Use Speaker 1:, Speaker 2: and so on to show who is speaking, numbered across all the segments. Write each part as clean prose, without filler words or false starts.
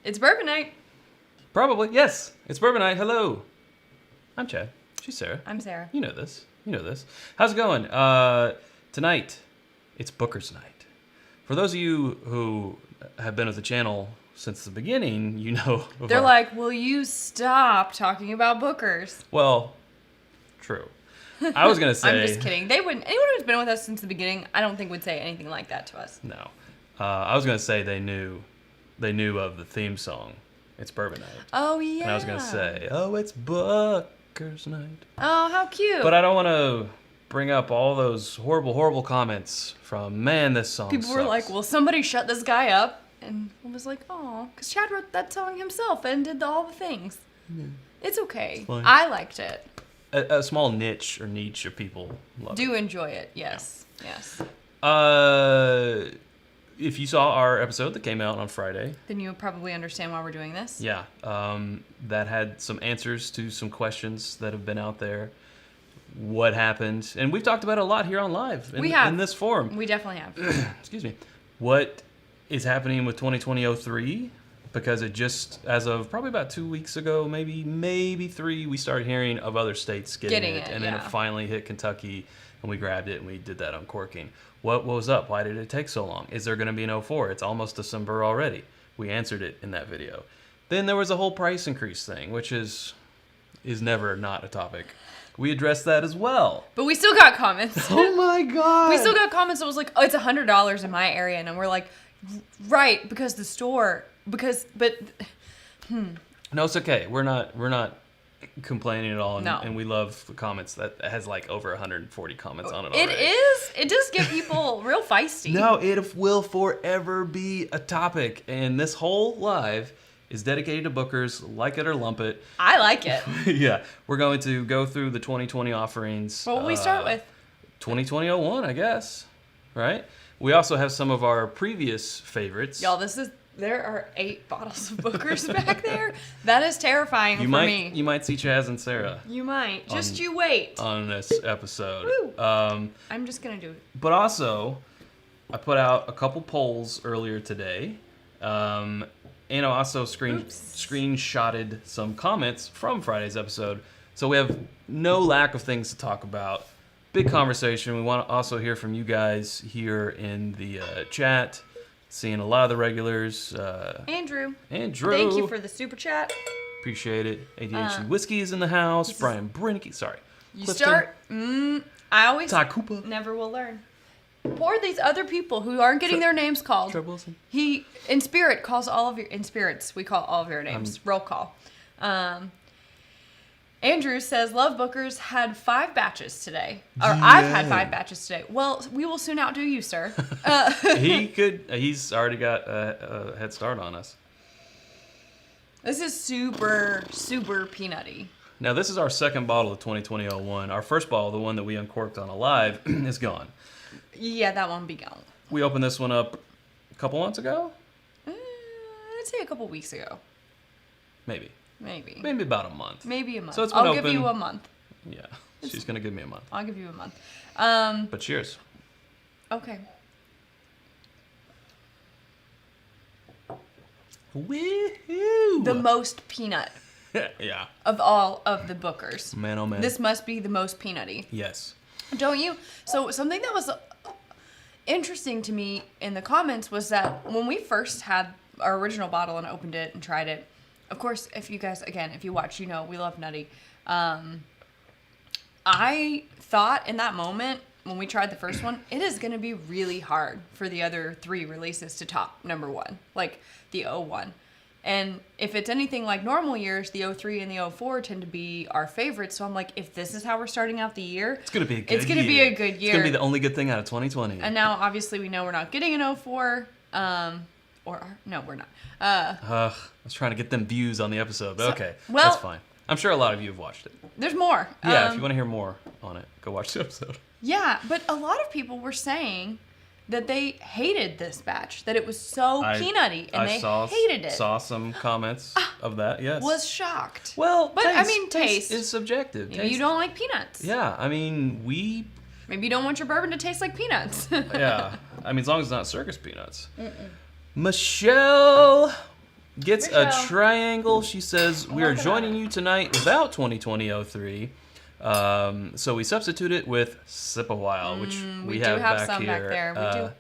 Speaker 1: It's Bourbon Night.
Speaker 2: Probably, yes. It's Bourbon Night. Hello. I'm Chad. She's Sarah.
Speaker 1: I'm Sarah.
Speaker 2: You know this. How's it going? Tonight, it's Booker's Night. For those of you who have been with the channel since the beginning, you know.
Speaker 1: They're like, will you stop talking about bookers?
Speaker 2: Well, true. I was going to say.
Speaker 1: I'm just kidding. They wouldn't. Anyone who's been with us since the beginning, I don't think would say anything like that to us.
Speaker 2: No. I was going to say they knew of the theme song. It's Bourbon Night.
Speaker 1: Oh, yeah.
Speaker 2: And I was going to say, oh, it's Booker's Night.
Speaker 1: Oh, how cute.
Speaker 2: But I don't want to bring up all those horrible, horrible comments from, man, this song
Speaker 1: People
Speaker 2: sucks.
Speaker 1: were like, will somebody shut this guy up? And I was like, oh, because Chad wrote that song himself and did all the things. Yeah. It's okay.
Speaker 2: It's fine.
Speaker 1: I liked it.
Speaker 2: A small niche of people love it.
Speaker 1: Do enjoy it, yes.
Speaker 2: Yeah.
Speaker 1: Yes.
Speaker 2: If you saw our episode that came out on Friday,
Speaker 1: Then you probably understand why we're doing this.
Speaker 2: yeah, that had some answers to some questions that have been out there. What happened? And we've talked about it a lot here on live in this forum.
Speaker 1: We definitely have.
Speaker 2: Excuse me. What is happening with 2020-03? Because it just, as of probably about 2 weeks ago, maybe 3, we started hearing of other states getting it. And then it finally hit Kentucky, and we grabbed it, and we did that Uncorking. What was up? Why did it take so long? Is there going to be an 04? It's almost December already. We answered it in that video. Then there was a whole price increase thing, which is never not a topic. We addressed that as well.
Speaker 1: But we still got comments.
Speaker 2: Oh my God.
Speaker 1: We still got comments that was like, oh, it's $100 in my area. And we're like, right, because the store, but.
Speaker 2: No, it's okay. We're not complaining at all. And,
Speaker 1: No.
Speaker 2: and we love the comments. That has like over 140 comments on it already.
Speaker 1: It does get people real feisty.
Speaker 2: No, it will forever be a topic. And this whole live is dedicated to bookers, like it or lump it.
Speaker 1: I like it.
Speaker 2: Yeah, we're going to go through the 2020 offerings.
Speaker 1: What will we start with?
Speaker 2: 2020-01, I guess, right? We also have some of our previous favorites.
Speaker 1: Y'all, there are 8 bottles of bookers back there. That is terrifying for me.
Speaker 2: You might see Chaz and Sarah.
Speaker 1: You might. Just you wait.
Speaker 2: On this episode.
Speaker 1: Woo. I'm just going to do it.
Speaker 2: But also, I put out a couple polls earlier today. And I also screenshotted some comments from Friday's episode. So we have no lack of things to talk about. Big conversation. We want to also hear from you guys here in the chat. Seeing a lot of the regulars.
Speaker 1: Andrew.
Speaker 2: Thank
Speaker 1: you for the super chat.
Speaker 2: Appreciate it. ADHD Whiskey is in the house. Brian Brinnicky. Sorry.
Speaker 1: You
Speaker 2: Clifton.
Speaker 1: start. I always
Speaker 2: Ty Cooper.
Speaker 1: never will learn. Poor these other people who aren't getting their names called.
Speaker 2: Trev Wilson.
Speaker 1: He, in spirit, calls all of your... In spirits, we call all of your names. Roll call. Andrew says, love bookers, had 5 batches today. Or I've had 5 batches today. Well, we will soon outdo you, sir.
Speaker 2: He's already got a head start on us.
Speaker 1: This is super, super peanutty.
Speaker 2: Now, this is our second bottle of 2020-01. Our first bottle, the one that we uncorked on a live, is gone.
Speaker 1: Yeah, that one be gone.
Speaker 2: We opened this one up a couple months ago?
Speaker 1: I'd say a couple weeks ago.
Speaker 2: Maybe about a month.
Speaker 1: Maybe a month.
Speaker 2: So it's been
Speaker 1: I'll
Speaker 2: open.
Speaker 1: give you a month.
Speaker 2: Yeah, she's going to give me a month.
Speaker 1: I'll give you a month.
Speaker 2: But cheers.
Speaker 1: Okay.
Speaker 2: Woohoo!
Speaker 1: The most peanut
Speaker 2: Yeah.
Speaker 1: of all of the bookers.
Speaker 2: Man, oh man.
Speaker 1: This must be the most peanutty.
Speaker 2: Yes.
Speaker 1: Don't you? So something that was interesting to me in the comments was that when we first had our original bottle and opened it and tried it, of course, if you guys, again, if you watch, you know, we love nutty. I thought in that moment when we tried the first one, it is going to be really hard for the other 3 releases to top number 1, like the 01. And if it's anything like normal years, the 03 and the 04 tend to be our favorites. So I'm like, if this is how we're starting out the year,
Speaker 2: it's going to be a good year.
Speaker 1: It's going to be a good year.
Speaker 2: It's going to be the only good thing out of 2020.
Speaker 1: And now, obviously, we know we're not getting an 04. No, we're not.
Speaker 2: I was trying to get them views on the episode, but okay.
Speaker 1: Well,
Speaker 2: that's fine. I'm sure a lot of you have watched it.
Speaker 1: There's more.
Speaker 2: Yeah, if you want to hear more on it, go watch the episode.
Speaker 1: Yeah, but a lot of people were saying that they hated this batch, that it was so peanutty, and they hated it.
Speaker 2: I saw some comments of that, yes.
Speaker 1: Was shocked.
Speaker 2: Well,
Speaker 1: but
Speaker 2: taste,
Speaker 1: I mean, taste
Speaker 2: is subjective.
Speaker 1: Maybe you don't like peanuts.
Speaker 2: Yeah, I mean,
Speaker 1: Maybe you don't want your bourbon to taste like peanuts.
Speaker 2: Yeah, I mean, as long as it's not circus peanuts. Michelle gets
Speaker 1: Michelle.
Speaker 2: a triangle. She says, we are joining you tonight without 2020-03. So we substitute it with Sip a While, which we have back
Speaker 1: some
Speaker 2: here.
Speaker 1: back there. We do.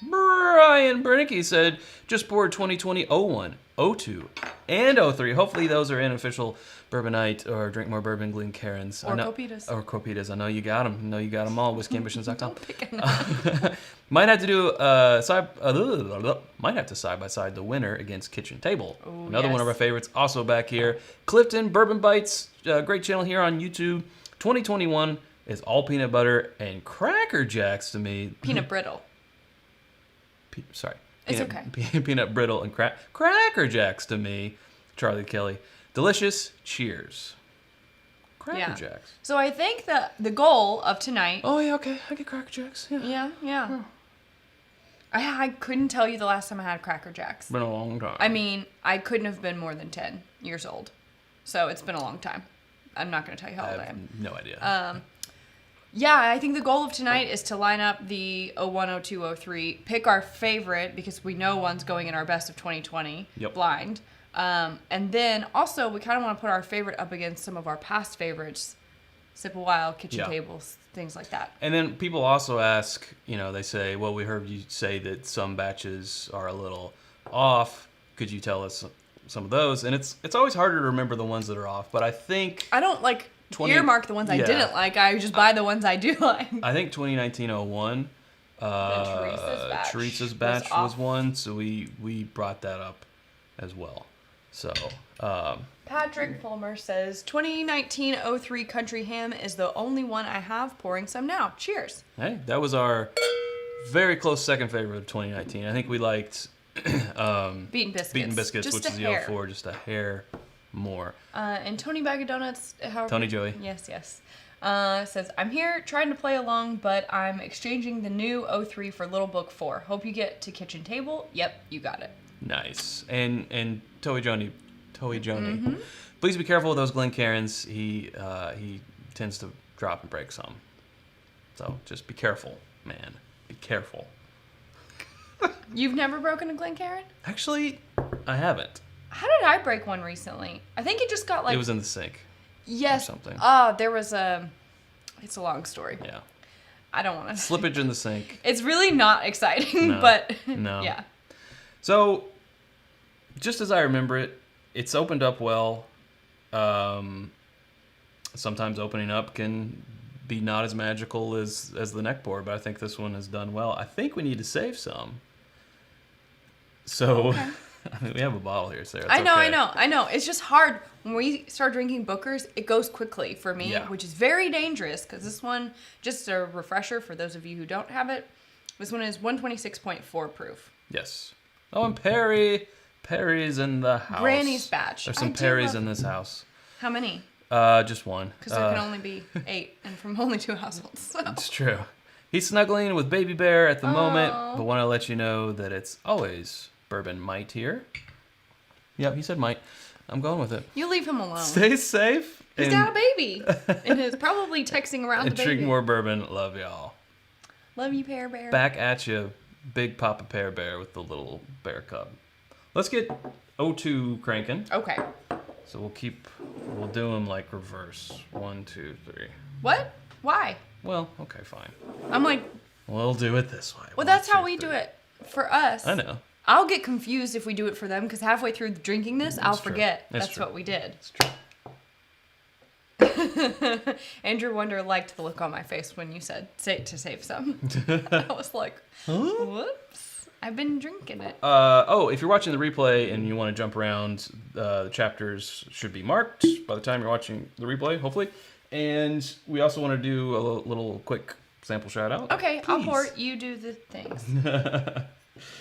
Speaker 2: Brian Bernicki said, just poured 2020-01, 02, and 03. Hopefully those are in official Bourbon Night or Drink More Bourbon Glencairns.
Speaker 1: Or Copitas.
Speaker 2: Or Copitas. I know you got them. I know you got them all. WhiskeyAmbitions.com. Might have to do might have to side by side the winner against Kitchen Table.
Speaker 1: Ooh,
Speaker 2: Another one of our favorites, also back here. Clifton Bourbon Bites, great channel here on YouTube. 2021 is all peanut butter and Cracker Jacks to me.
Speaker 1: Peanut brittle.
Speaker 2: It's okay. Peanut brittle and Cracker Jacks to me. Charlie Kelly. Delicious. Cheers. Cracker Jacks.
Speaker 1: So I think the goal of tonight.
Speaker 2: Oh yeah, okay. I get Cracker Jacks. Yeah.
Speaker 1: Yeah. I couldn't tell you the last time I had Cracker Jacks.
Speaker 2: Been a long time.
Speaker 1: I mean, I couldn't have been more than 10 years old. So it's been a long time. I'm not going to tell you how old I am.
Speaker 2: No idea.
Speaker 1: Yeah, I think the goal of tonight is to line up the 01, 02, 03, pick our favorite because we know one's going in our best of 2020 blind. And then also we kind of want to put our favorite up against some of our past favorites, Sip a While, Kitchen Tables, things like that.
Speaker 2: And then people also ask, they say, well, we heard you say that some batches are a little off. Could you tell us some of those? And it's always harder to remember the ones that are off, but I think...
Speaker 1: I don't earmark the ones I didn't like. I just buy the ones I do like.
Speaker 2: I think 2019-01, Teresa's batch was one, so we brought that up as well. So,
Speaker 1: Patrick Fulmer says 2019-03 Country Ham is the only one I have. Pouring some now. Cheers.
Speaker 2: Hey, that was our very close second favorite of 2019. I think we liked
Speaker 1: Beaten Biscuits,
Speaker 2: which is the 04, just a hair more.
Speaker 1: And Tony Bag of Donuts,
Speaker 2: Tony Joey.
Speaker 1: Yes. Says, I'm here trying to play along, but I'm exchanging the new 03 for Little Book 4. Hope you get to Kitchen Table. Yep, you got it.
Speaker 2: Nice. And Toey Joni. Please be careful with those Glencairns. He tends to drop and break some. So just be careful, man. Be careful.
Speaker 1: You've never broken a Glencairn?
Speaker 2: Actually, I haven't.
Speaker 1: How did I break one recently? I think it just got like...
Speaker 2: It was in the sink.
Speaker 1: Yes.
Speaker 2: Or something.
Speaker 1: There was a... It's a long story.
Speaker 2: Yeah.
Speaker 1: I don't want to...
Speaker 2: Slippage in the sink.
Speaker 1: It's really not exciting, but...
Speaker 2: No.
Speaker 1: Yeah.
Speaker 2: So, just as I remember it, it's opened up well. Sometimes opening up can be not as magical as the neck pour, but I think this one has done well. I think we need to save some. So... Okay. I mean, we have a bottle here, Sarah.
Speaker 1: I know. It's just hard. When we start drinking Booker's, it goes quickly for me, which is very dangerous because this one, just a refresher for those of you who don't have it, this one is 126.4 proof.
Speaker 2: Yes. Oh, and Perry's in the house.
Speaker 1: Granny's batch.
Speaker 2: There's some Perry's in this house.
Speaker 1: How many?
Speaker 2: Just one.
Speaker 1: Because there can only be 8 and from only 2 households. So.
Speaker 2: It's true. He's snuggling with Baby Bear at the moment, but want to let you know that it's always... Bourbon might here. Yep, he said might. I'm going with it.
Speaker 1: You leave him alone.
Speaker 2: Stay safe.
Speaker 1: He's got a baby. And is probably texting around the baby.
Speaker 2: Drink more bourbon. Love y'all.
Speaker 1: Love you, Pear Bear.
Speaker 2: Back at you, Big Papa Pear Bear with the little bear cub. Let's get 02 cranking.
Speaker 1: Okay.
Speaker 2: So we'll do them like reverse. 1, 2, 3.
Speaker 1: What? Why?
Speaker 2: Well, okay, fine.
Speaker 1: I'm like...
Speaker 2: We'll do it this way.
Speaker 1: Well, that's how we do it for us.
Speaker 2: I know.
Speaker 1: I'll get confused if we do it for them because halfway through drinking this, I'll forget that's what we did.
Speaker 2: It's true.
Speaker 1: Andrew Wonder liked the look on my face when you said to save some. I was like, whoops, I've been drinking it.
Speaker 2: If you're watching the replay and you want to jump around, the chapters should be marked by the time you're watching the replay, hopefully. And we also want to do a little quick sample shout out.
Speaker 1: Okay, please. I'll pour. You do the things.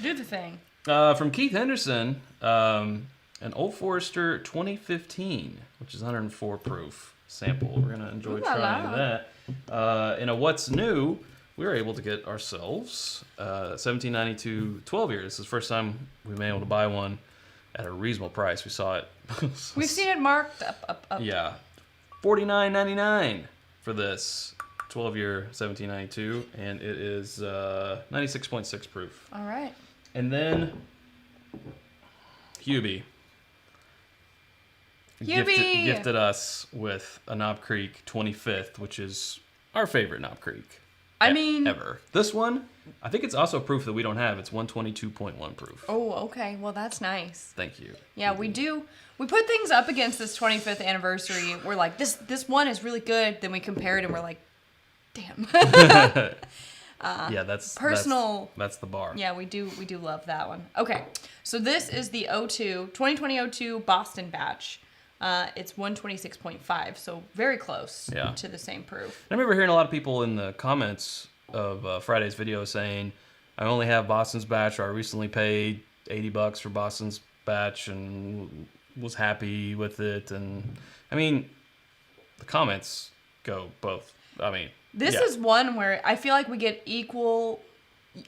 Speaker 1: Do the thing.
Speaker 2: From Keith Henderson, an Old Forester 2015, which is 104 proof sample. We're going to enjoy trying that. In a What's New, we were able to get ourselves 1792 12 years. This is the first time we've been able to buy one at a reasonable price. We saw it.
Speaker 1: We've seen it marked up.
Speaker 2: Yeah. $49.99 for this 12-year 1792, and it is 96.6 proof.
Speaker 1: All right.
Speaker 2: And then Hubie gifted us with a Knob Creek 25th, which is our favorite Knob Creek.
Speaker 1: I mean,
Speaker 2: ever. This one, I think it's also proof that we don't have. It's 122.1 proof.
Speaker 1: Oh, okay. Well, that's nice.
Speaker 2: Thank you.
Speaker 1: Yeah, we do. We put things up against this 25th anniversary. We're like, this one is really good. Then we compare it and we're like, damn.
Speaker 2: Yeah, that's
Speaker 1: personal.
Speaker 2: That's the bar.
Speaker 1: Yeah, we do love that one. Okay, so this is the 2020-02 Boston batch. It's 126.5, so very close to the same proof.
Speaker 2: I remember hearing a lot of people in the comments of Friday's video saying, I only have Boston's batch, or I recently paid $80 for Boston's batch and was happy with it. And I mean, the comments go both. I mean,
Speaker 1: this is one where I feel like we get equal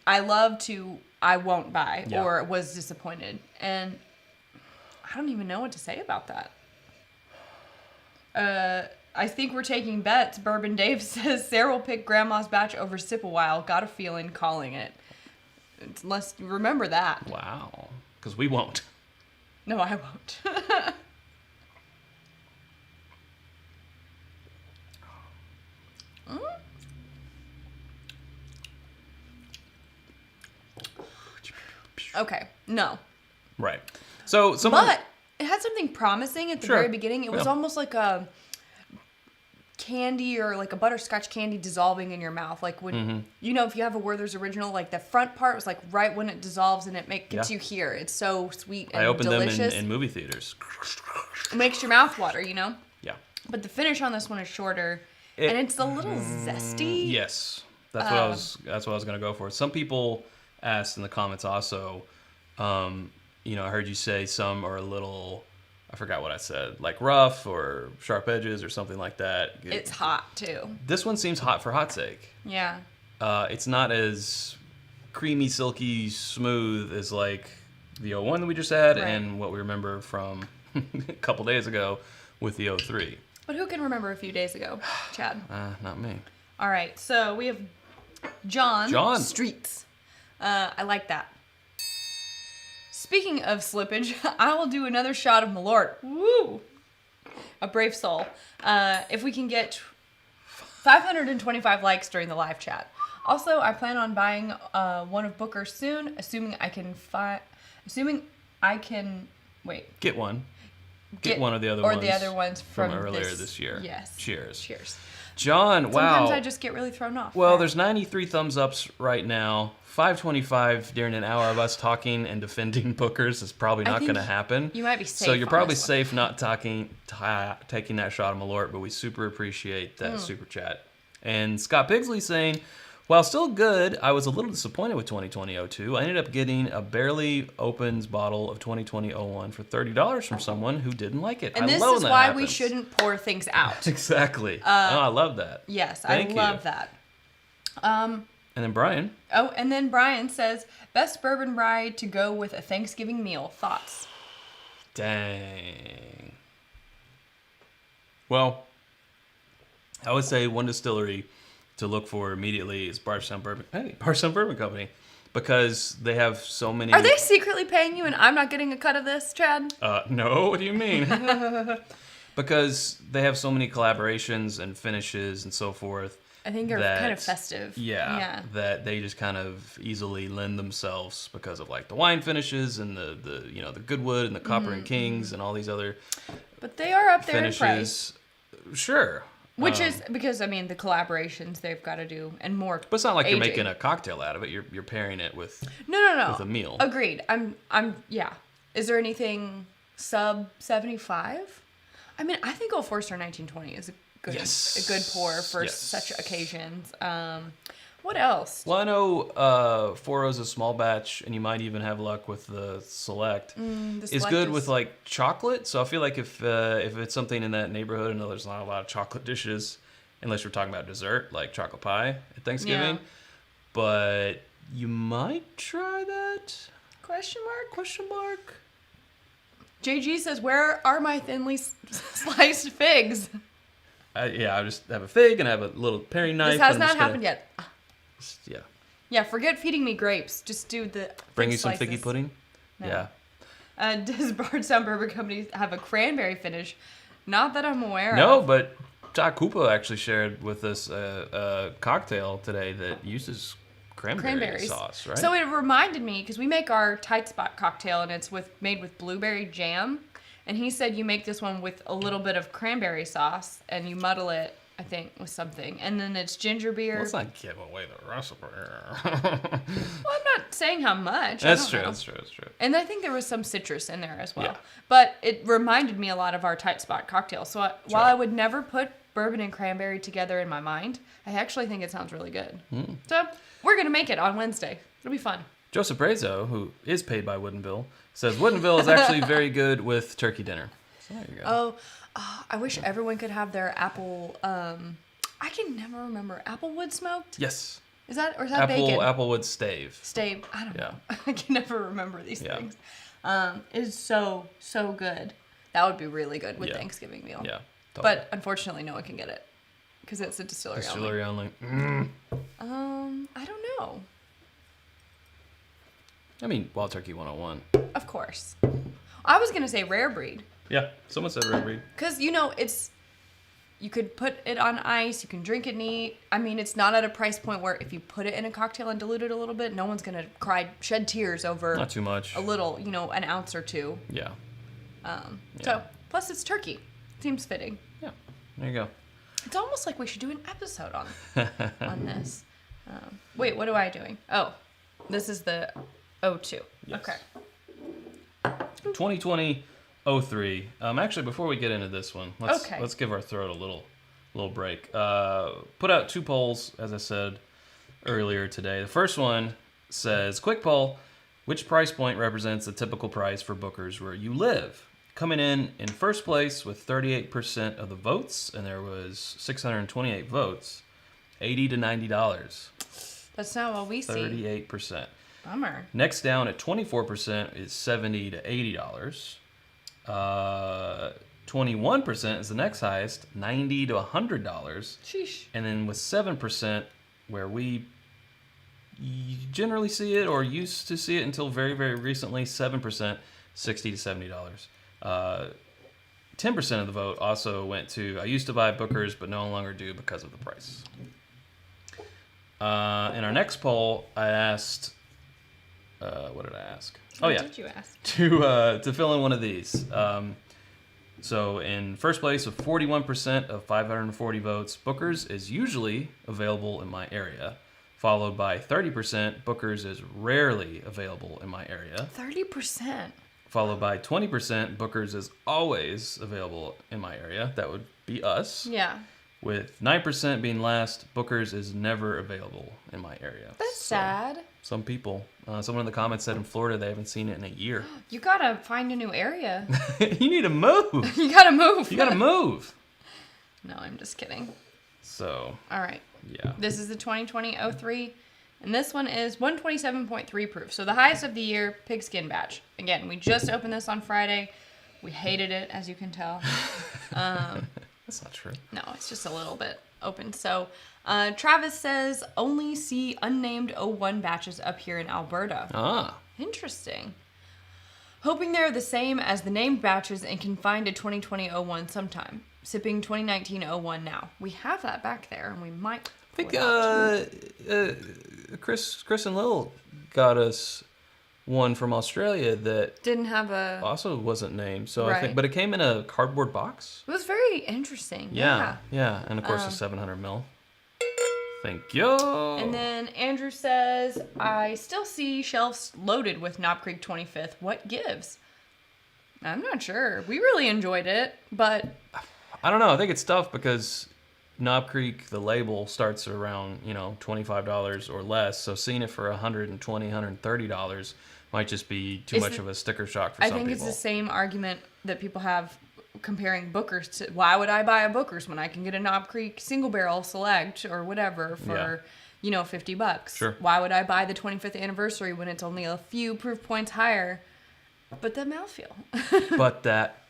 Speaker 1: I love to I won't buy or was disappointed. And I don't even know what to say about that. I think we're taking bets. Bourbon Dave says Sarah will pick Grandma's batch over Sip a While. Got a feeling calling it. Let's remember that.
Speaker 2: Wow. Because we won't.
Speaker 1: No, I won't. Okay. No.
Speaker 2: Right. So
Speaker 1: But it had something promising at the very beginning. It was almost like a candy or like a butterscotch candy dissolving in your mouth. Like when, you know, if you have a Werther's Original, like the front part was like right when it dissolves and it gets you here. It's so sweet and delicious.
Speaker 2: I opened them in movie theaters.
Speaker 1: It makes your mouth water, you know?
Speaker 2: Yeah.
Speaker 1: But the finish on this one is shorter and it's a little zesty.
Speaker 2: Yes. That's what I was going to go for. Some people asked in the comments also, you know, I heard you say some are a little, I forgot what I said, like rough or sharp edges or something like that.
Speaker 1: It's hot too.
Speaker 2: This one seems hot for hot's sake.
Speaker 1: Yeah.
Speaker 2: It's not as creamy, silky, smooth as like the 01 that we just had and what we remember from a couple days ago with the 03.
Speaker 1: But who can remember a few days ago, Chad?
Speaker 2: Not me.
Speaker 1: All right, so we have John. Streets. I like that. Speaking of slippage, I will do another shot of Malort. Woo! A brave soul. If we can get 525 likes during the live chat. Also, I plan on buying one of Booker's soon, assuming I can
Speaker 2: Get one. Get one of the other ones.
Speaker 1: Or the other ones from
Speaker 2: earlier this year.
Speaker 1: Yes.
Speaker 2: Cheers. John, wow.
Speaker 1: Sometimes I just get really thrown off.
Speaker 2: Well, there's 93 thumbs ups right now. 525 during an hour of us talking and defending Booker's is probably not going to happen.
Speaker 1: You might be safe.
Speaker 2: So you're probably safe not taking that shot of Malort, but we super appreciate that super chat. And Scott Pigsley saying, while still good, I was a little disappointed with 2020-02. I ended up getting a barely opens bottle of 2020-01 for $30 from someone who didn't like it.
Speaker 1: And this is why we shouldn't pour things out.
Speaker 2: Exactly. I love that.
Speaker 1: Yes, I love that.
Speaker 2: And then Brian.
Speaker 1: Oh, and then Brian says, best bourbon rye to go with a Thanksgiving meal. Thoughts?
Speaker 2: Dang. Well, I would say one distillery to look for immediately is Bardstown Bourbon. Hey, Bardstown Bourbon Company, because they have so many.
Speaker 1: Are they secretly paying you, and I'm not getting a cut of this, Chad?
Speaker 2: No. What do you mean? Because they have so many collaborations and finishes and so forth.
Speaker 1: I think they're kind of festive.
Speaker 2: Yeah. That they just kind of easily lend themselves because of like the wine finishes and the the Goodwood and the Copper and Kings and all these other.
Speaker 1: But they are up there
Speaker 2: finishes.
Speaker 1: in price.
Speaker 2: Sure.
Speaker 1: Which is because the collaborations they've got to do and more.
Speaker 2: But it's not like you're making a cocktail out of it. You're pairing it with
Speaker 1: with
Speaker 2: a meal.
Speaker 1: Agreed. Yeah. Is there anything sub 75? I mean, I think Old Forester 1920 is a good pour for such occasions. What else?
Speaker 2: Well, I know Four Roses small batch, and you might even have luck with the Select. Is good with like chocolate. So I feel like if it's something in that neighborhood, I know there's not a lot of chocolate dishes, unless you're talking about dessert like chocolate pie at Thanksgiving. Yeah. But you might try that.
Speaker 1: Question mark. JG says, "Where are my thinly sliced figs?"
Speaker 2: I just have a fig and I have a little paring knife.
Speaker 1: This has not happened yet.
Speaker 2: Yeah,
Speaker 1: forget feeding me grapes. Just do the
Speaker 2: bring you
Speaker 1: slices.
Speaker 2: some figgy pudding.
Speaker 1: No.
Speaker 2: Yeah.
Speaker 1: Does Bardstown Bourbon Company have a cranberry finish? Not that I'm aware of.
Speaker 2: No, but Jack Koopa actually shared with us a cocktail today that uses cranberry sauce, right?
Speaker 1: So it reminded me, because we make our Tight Spot cocktail, and it's made with blueberry jam. And he said you make this one with a little bit of cranberry sauce, and you muddle it, I think, with something. And then it's ginger beer.
Speaker 2: Let's not give away the recipe.
Speaker 1: Well, I'm not saying how much.
Speaker 2: That's true.
Speaker 1: And I think there was some citrus in there as well.
Speaker 2: Yeah.
Speaker 1: But it reminded me a lot of our Tight Spot cocktail. So while I would never put bourbon and cranberry together in my mind, I actually think it sounds really good. So we're going to make it on Wednesday. It'll be fun.
Speaker 2: Joseph Brazo, who is paid by Woodinville, says Woodinville is actually very good with turkey dinner. So there you go.
Speaker 1: Oh, I wish everyone could have their apple. I can never remember. Applewood smoked?
Speaker 2: Yes.
Speaker 1: Is that bacon?
Speaker 2: Applewood stave.
Speaker 1: Stave. I don't know. I can never remember these things. It is so good. That would be really good with Thanksgiving meal.
Speaker 2: Yeah. Totally.
Speaker 1: But unfortunately, no one can get it because it's a distillery
Speaker 2: only.
Speaker 1: I don't know.
Speaker 2: I mean, Wild Turkey 101.
Speaker 1: Of course. I was going to say rare breed.
Speaker 2: Yeah, someone said rare breed.
Speaker 1: Because, you could put it on ice, you can drink it neat. I mean, it's not at a price point where if you put it in a cocktail and dilute it a little bit, no one's going to shed tears over
Speaker 2: not too much.
Speaker 1: A little, an ounce or two.
Speaker 2: Yeah.
Speaker 1: So, plus it's turkey. Seems fitting.
Speaker 2: Yeah, there you go.
Speaker 1: It's almost like we should do an episode on this. Wait, what am I doing? Oh, this is the 02. Yes. Okay.
Speaker 2: 2020-03. Actually, before we get into this one, let's give our throat a little break. Put out 2 polls, as I said earlier today. The first one says, quick poll, which price point represents the typical price for bookers where you live? Coming in first place with 38% of the votes, and there was 628 votes, $80 to $90.
Speaker 1: That's not what we see.
Speaker 2: 38%.
Speaker 1: Bummer.
Speaker 2: Next down at 24% is $70 to $80. 21% is the next highest, $90 to $100.
Speaker 1: Sheesh.
Speaker 2: And then with 7%, where we generally see it or used to see it until very, very recently, 7%, $60 to $70. 10% of the vote also went to, I used to buy bookers, but no longer do because of the price. In our next poll, I asked, what did I ask?
Speaker 1: What did you ask?
Speaker 2: To fill in one of these. So in first place with 41% of 540 votes, bookers is usually available in my area. Followed by 30%, bookers is rarely available in my area.
Speaker 1: 30%?
Speaker 2: Followed by 20%, bookers is always available in my area. That would be us.
Speaker 1: Yeah.
Speaker 2: With 9% being last, bookers is never available in my area.
Speaker 1: That's sad.
Speaker 2: Some people. Someone in the comments said in Florida they haven't seen it in a year.
Speaker 1: You gotta find a new area.
Speaker 2: You need to move.
Speaker 1: You gotta move.
Speaker 2: You gotta move.
Speaker 1: No, I'm just kidding.
Speaker 2: So.
Speaker 1: All right.
Speaker 2: Yeah.
Speaker 1: This is the 2020-03, and this one is 127.3 proof. So the highest of the year, Pigskin Batch. Again, we just opened this on Friday. We hated it, as you can tell.
Speaker 2: That's not true.
Speaker 1: No, it's just a little bit open. So Travis says, only see unnamed 01 batches up here in Alberta.
Speaker 2: Ah.
Speaker 1: Interesting. Hoping they're the same as the named batches and can find a 2020-01 sometime. Sipping 2019-01 now. We have that back there, and we might.
Speaker 2: I think Chris and Lil got us one from Australia that
Speaker 1: didn't have a
Speaker 2: also wasn't named. So
Speaker 1: right.
Speaker 2: I think, but it came in a cardboard box.
Speaker 1: It was very interesting.
Speaker 2: Yeah, and of course the 700 ml. Thank you.
Speaker 1: And then Andrew says, I still see shelves loaded with Knob Creek 25th. What gives? I'm not sure. We really enjoyed it, but
Speaker 2: I don't know. I think it's tough because Knob Creek, the label, starts around, $25 or less. So seeing it for $120, $130 might just be too much of a sticker shock for some people. I think
Speaker 1: it's the same argument that people have comparing Bookers to, why would I buy a Bookers when I can get a Knob Creek single barrel select or whatever for, $50?
Speaker 2: Sure.
Speaker 1: Why would I buy the 25th anniversary when it's only a few proof points higher? But the mouthfeel.
Speaker 2: But that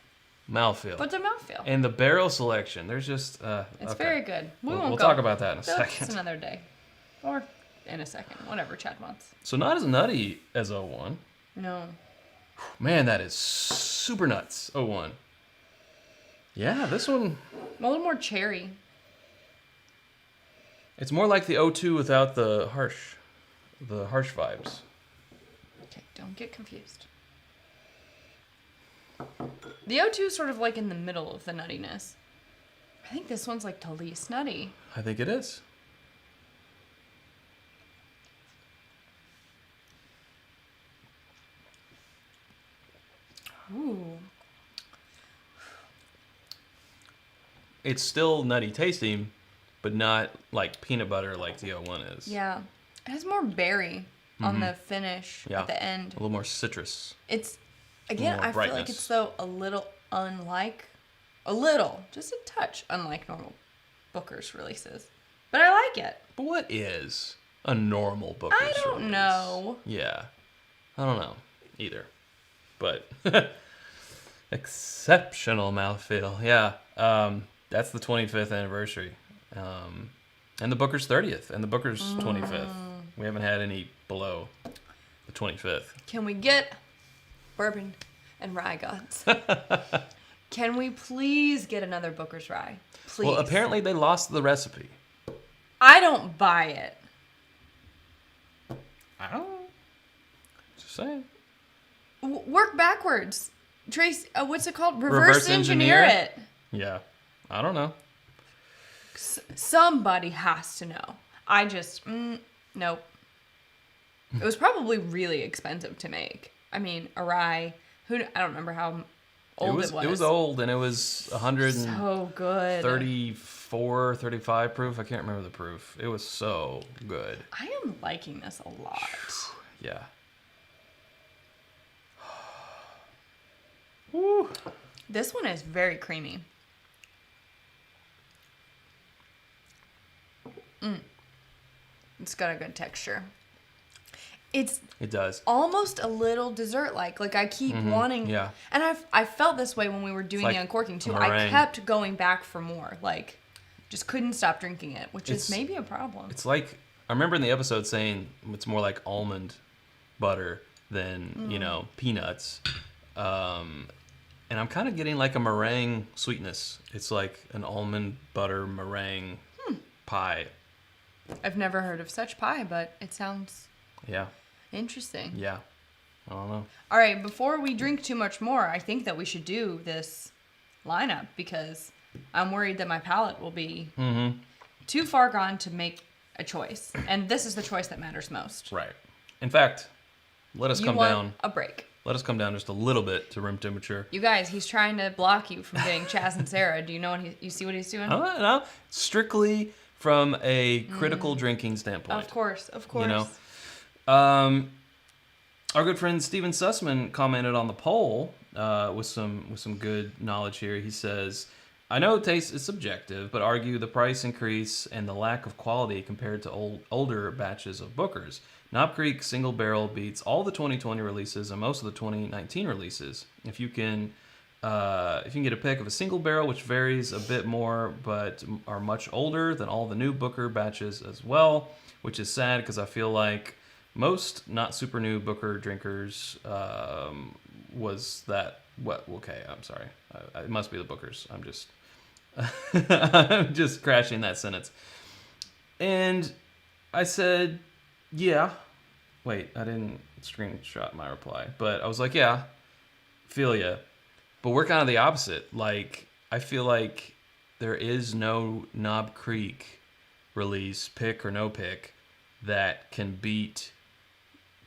Speaker 2: mouthfeel.
Speaker 1: But the mouthfeel.
Speaker 2: And the barrel selection. There's just...
Speaker 1: it's very good.
Speaker 2: We'll talk about that in a second.
Speaker 1: It's another day. Or in a second. Whatever Chad wants.
Speaker 2: So not as nutty as 01.
Speaker 1: No.
Speaker 2: Man, that is super nuts. 01. Yeah, this one.
Speaker 1: A little more cherry.
Speaker 2: It's more like the 02 without the harsh vibes.
Speaker 1: Okay, don't get confused. The 02 is sort of like in the middle of the nuttiness. I think this one's like the least nutty.
Speaker 2: I think it is.
Speaker 1: Ooh.
Speaker 2: It's still nutty tasting, but not like peanut butter like the 01 is.
Speaker 1: Yeah. It has more berry on the finish at the end.
Speaker 2: A little more citrus.
Speaker 1: It's, again, I feel like it's though a little, just a touch unlike normal Booker's releases. But I like it.
Speaker 2: But what is a normal Booker's release?
Speaker 1: I don't know.
Speaker 2: Yeah. I don't know either. But exceptional mouthfeel. Yeah. That's the 25th anniversary. And the Booker's 30th and the Booker's 25th. We haven't had any below the 25th.
Speaker 1: Can we get bourbon and rye gods? Can we please get another Booker's rye? Please.
Speaker 2: Well, apparently they lost the recipe.
Speaker 1: I don't buy it.
Speaker 2: I don't know. Just saying.
Speaker 1: Work backwards. Trace, what's it called? Reverse engineer it.
Speaker 2: Yeah. I don't know.
Speaker 1: Somebody has to know. I just, nope. It was probably really expensive to make. I mean, a rye, I don't remember how old it was.
Speaker 2: It was old, and it was 134,
Speaker 1: so good.
Speaker 2: 35 proof. I can't remember the proof. It was so good.
Speaker 1: I am liking this a lot.
Speaker 2: Yeah. Woo.
Speaker 1: This one is very creamy. It's got a good texture. It
Speaker 2: does.
Speaker 1: Almost a little dessert-like. Like I keep wanting.
Speaker 2: Yeah.
Speaker 1: And I felt this way when we were doing the uncorking too. I kept going back for more. Like, just couldn't stop drinking it, which is maybe a problem.
Speaker 2: It's like, I remember in the episode saying it's more like almond butter than peanuts. And I'm kind of getting like a meringue sweetness. It's like an almond butter meringue pie.
Speaker 1: I've never heard of such pie, but it sounds interesting.
Speaker 2: Yeah. I don't know.
Speaker 1: All right, before we drink too much more, I think that we should do this lineup because I'm worried that my palate will be too far gone to make a choice. And this is the choice that matters most.
Speaker 2: Right. In fact, let us come down.
Speaker 1: A break.
Speaker 2: Let us come down just a little bit to room temperature.
Speaker 1: You guys, he's trying to block you from getting Chaz and Sarah. Do you know you see what he's doing?
Speaker 2: No. Strictly from a critical drinking standpoint.
Speaker 1: Of course.
Speaker 2: You know, our good friend Steven Sussman commented on the poll with some good knowledge here. He says, "I know taste is subjective, but argue the price increase and the lack of quality compared to older batches of Booker's. Knob Creek Single Barrel beats all the 2020 releases and most of the 2019 releases. If you can get a pick of a single barrel, which varies a bit more, but are much older than all the new Booker batches as well, which is sad because I feel like most not super new Booker drinkers was that. What? Okay, I'm sorry. It must be the Bookers. I'm just I'm just crashing that sentence. And I said, yeah. Wait, I didn't screenshot my reply, but I was like, yeah, feel ya. But we're kind of the opposite. Like, I feel like there is no Knob Creek release, pick or no pick, that can beat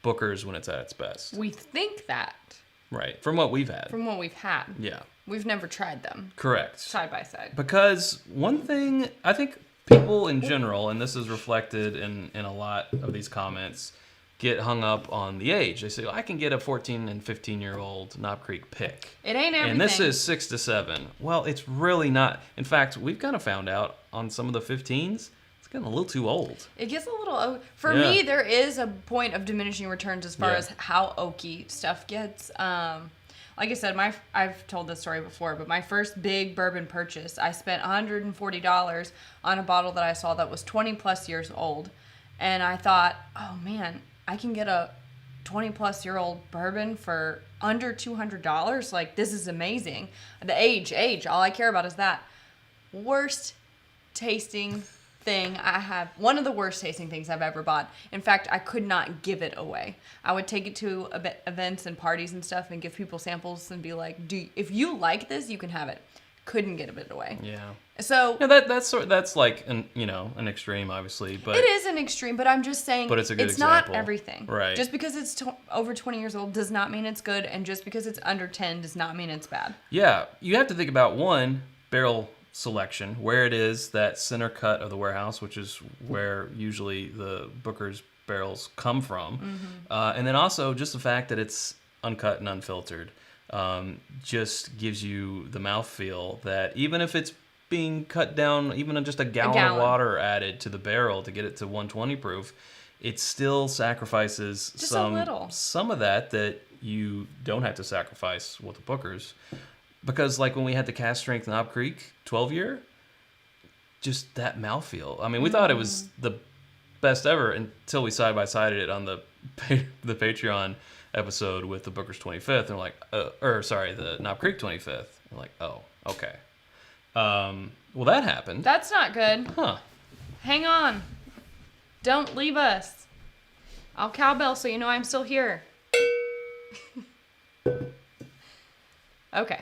Speaker 2: Booker's when it's at its best.
Speaker 1: We think that.
Speaker 2: Right. From what we've had.
Speaker 1: From what we've had.
Speaker 2: Yeah.
Speaker 1: We've never tried them.
Speaker 2: Correct.
Speaker 1: Side by side.
Speaker 2: Because one thing, I think people in general, and this is reflected in a lot of these comments, get hung up on the age. They say, well, I can get a 14 and 15-year-old Knob Creek pick.
Speaker 1: It ain't everything.
Speaker 2: And this is 6 to 7. Well, it's really not. In fact, we've kind of found out on some of the 15s, it's getting a little too old.
Speaker 1: It gets a little... For me, there is a point of diminishing returns as far as how oaky stuff gets. Like I said, I've told this story before, but my first big bourbon purchase, I spent $140 on a bottle that I saw that was 20 plus years old. And I thought, oh man, I can get a 20-plus-year-old bourbon for under $200. Like, this is amazing. The age, all I care about is that. Worst tasting thing I have. One of the worst tasting things I've ever bought. In fact, I could not give it away. I would take it to events and parties and stuff and give people samples and be like, if you like this, you can have it. Couldn't give it away.
Speaker 2: Yeah.
Speaker 1: So
Speaker 2: yeah, that's like an extreme, obviously, but
Speaker 1: it is an extreme. But I'm just saying,
Speaker 2: but it's a good
Speaker 1: it's
Speaker 2: example.
Speaker 1: not everything.
Speaker 2: Right.
Speaker 1: Just because it's over 20 years old does not mean it's good, and just because it's under 10 does not mean it's bad.
Speaker 2: Yeah, you have to think about one barrel selection, where it is that center cut of the warehouse, which is where usually the Booker's barrels come from, and then also just the fact that it's uncut and unfiltered. Just gives you the mouthfeel that even if it's being cut down, even just a gallon of water added to the barrel to get it to 120 proof, it still sacrifices
Speaker 1: just
Speaker 2: some of that you don't have to sacrifice with the Booker's. Because like when we had the cast strength Knob Creek 12-year, just that mouthfeel. I mean, we thought it was the best ever until we side-by-sided it on the Patreon episode with the Booker's 25th, and we're like, the Knob Creek 25th. We're like, oh, okay. Well, that happened.
Speaker 1: That's not good.
Speaker 2: Huh.
Speaker 1: Hang on. Don't leave us. I'll cowbell so you know I'm still here. Okay.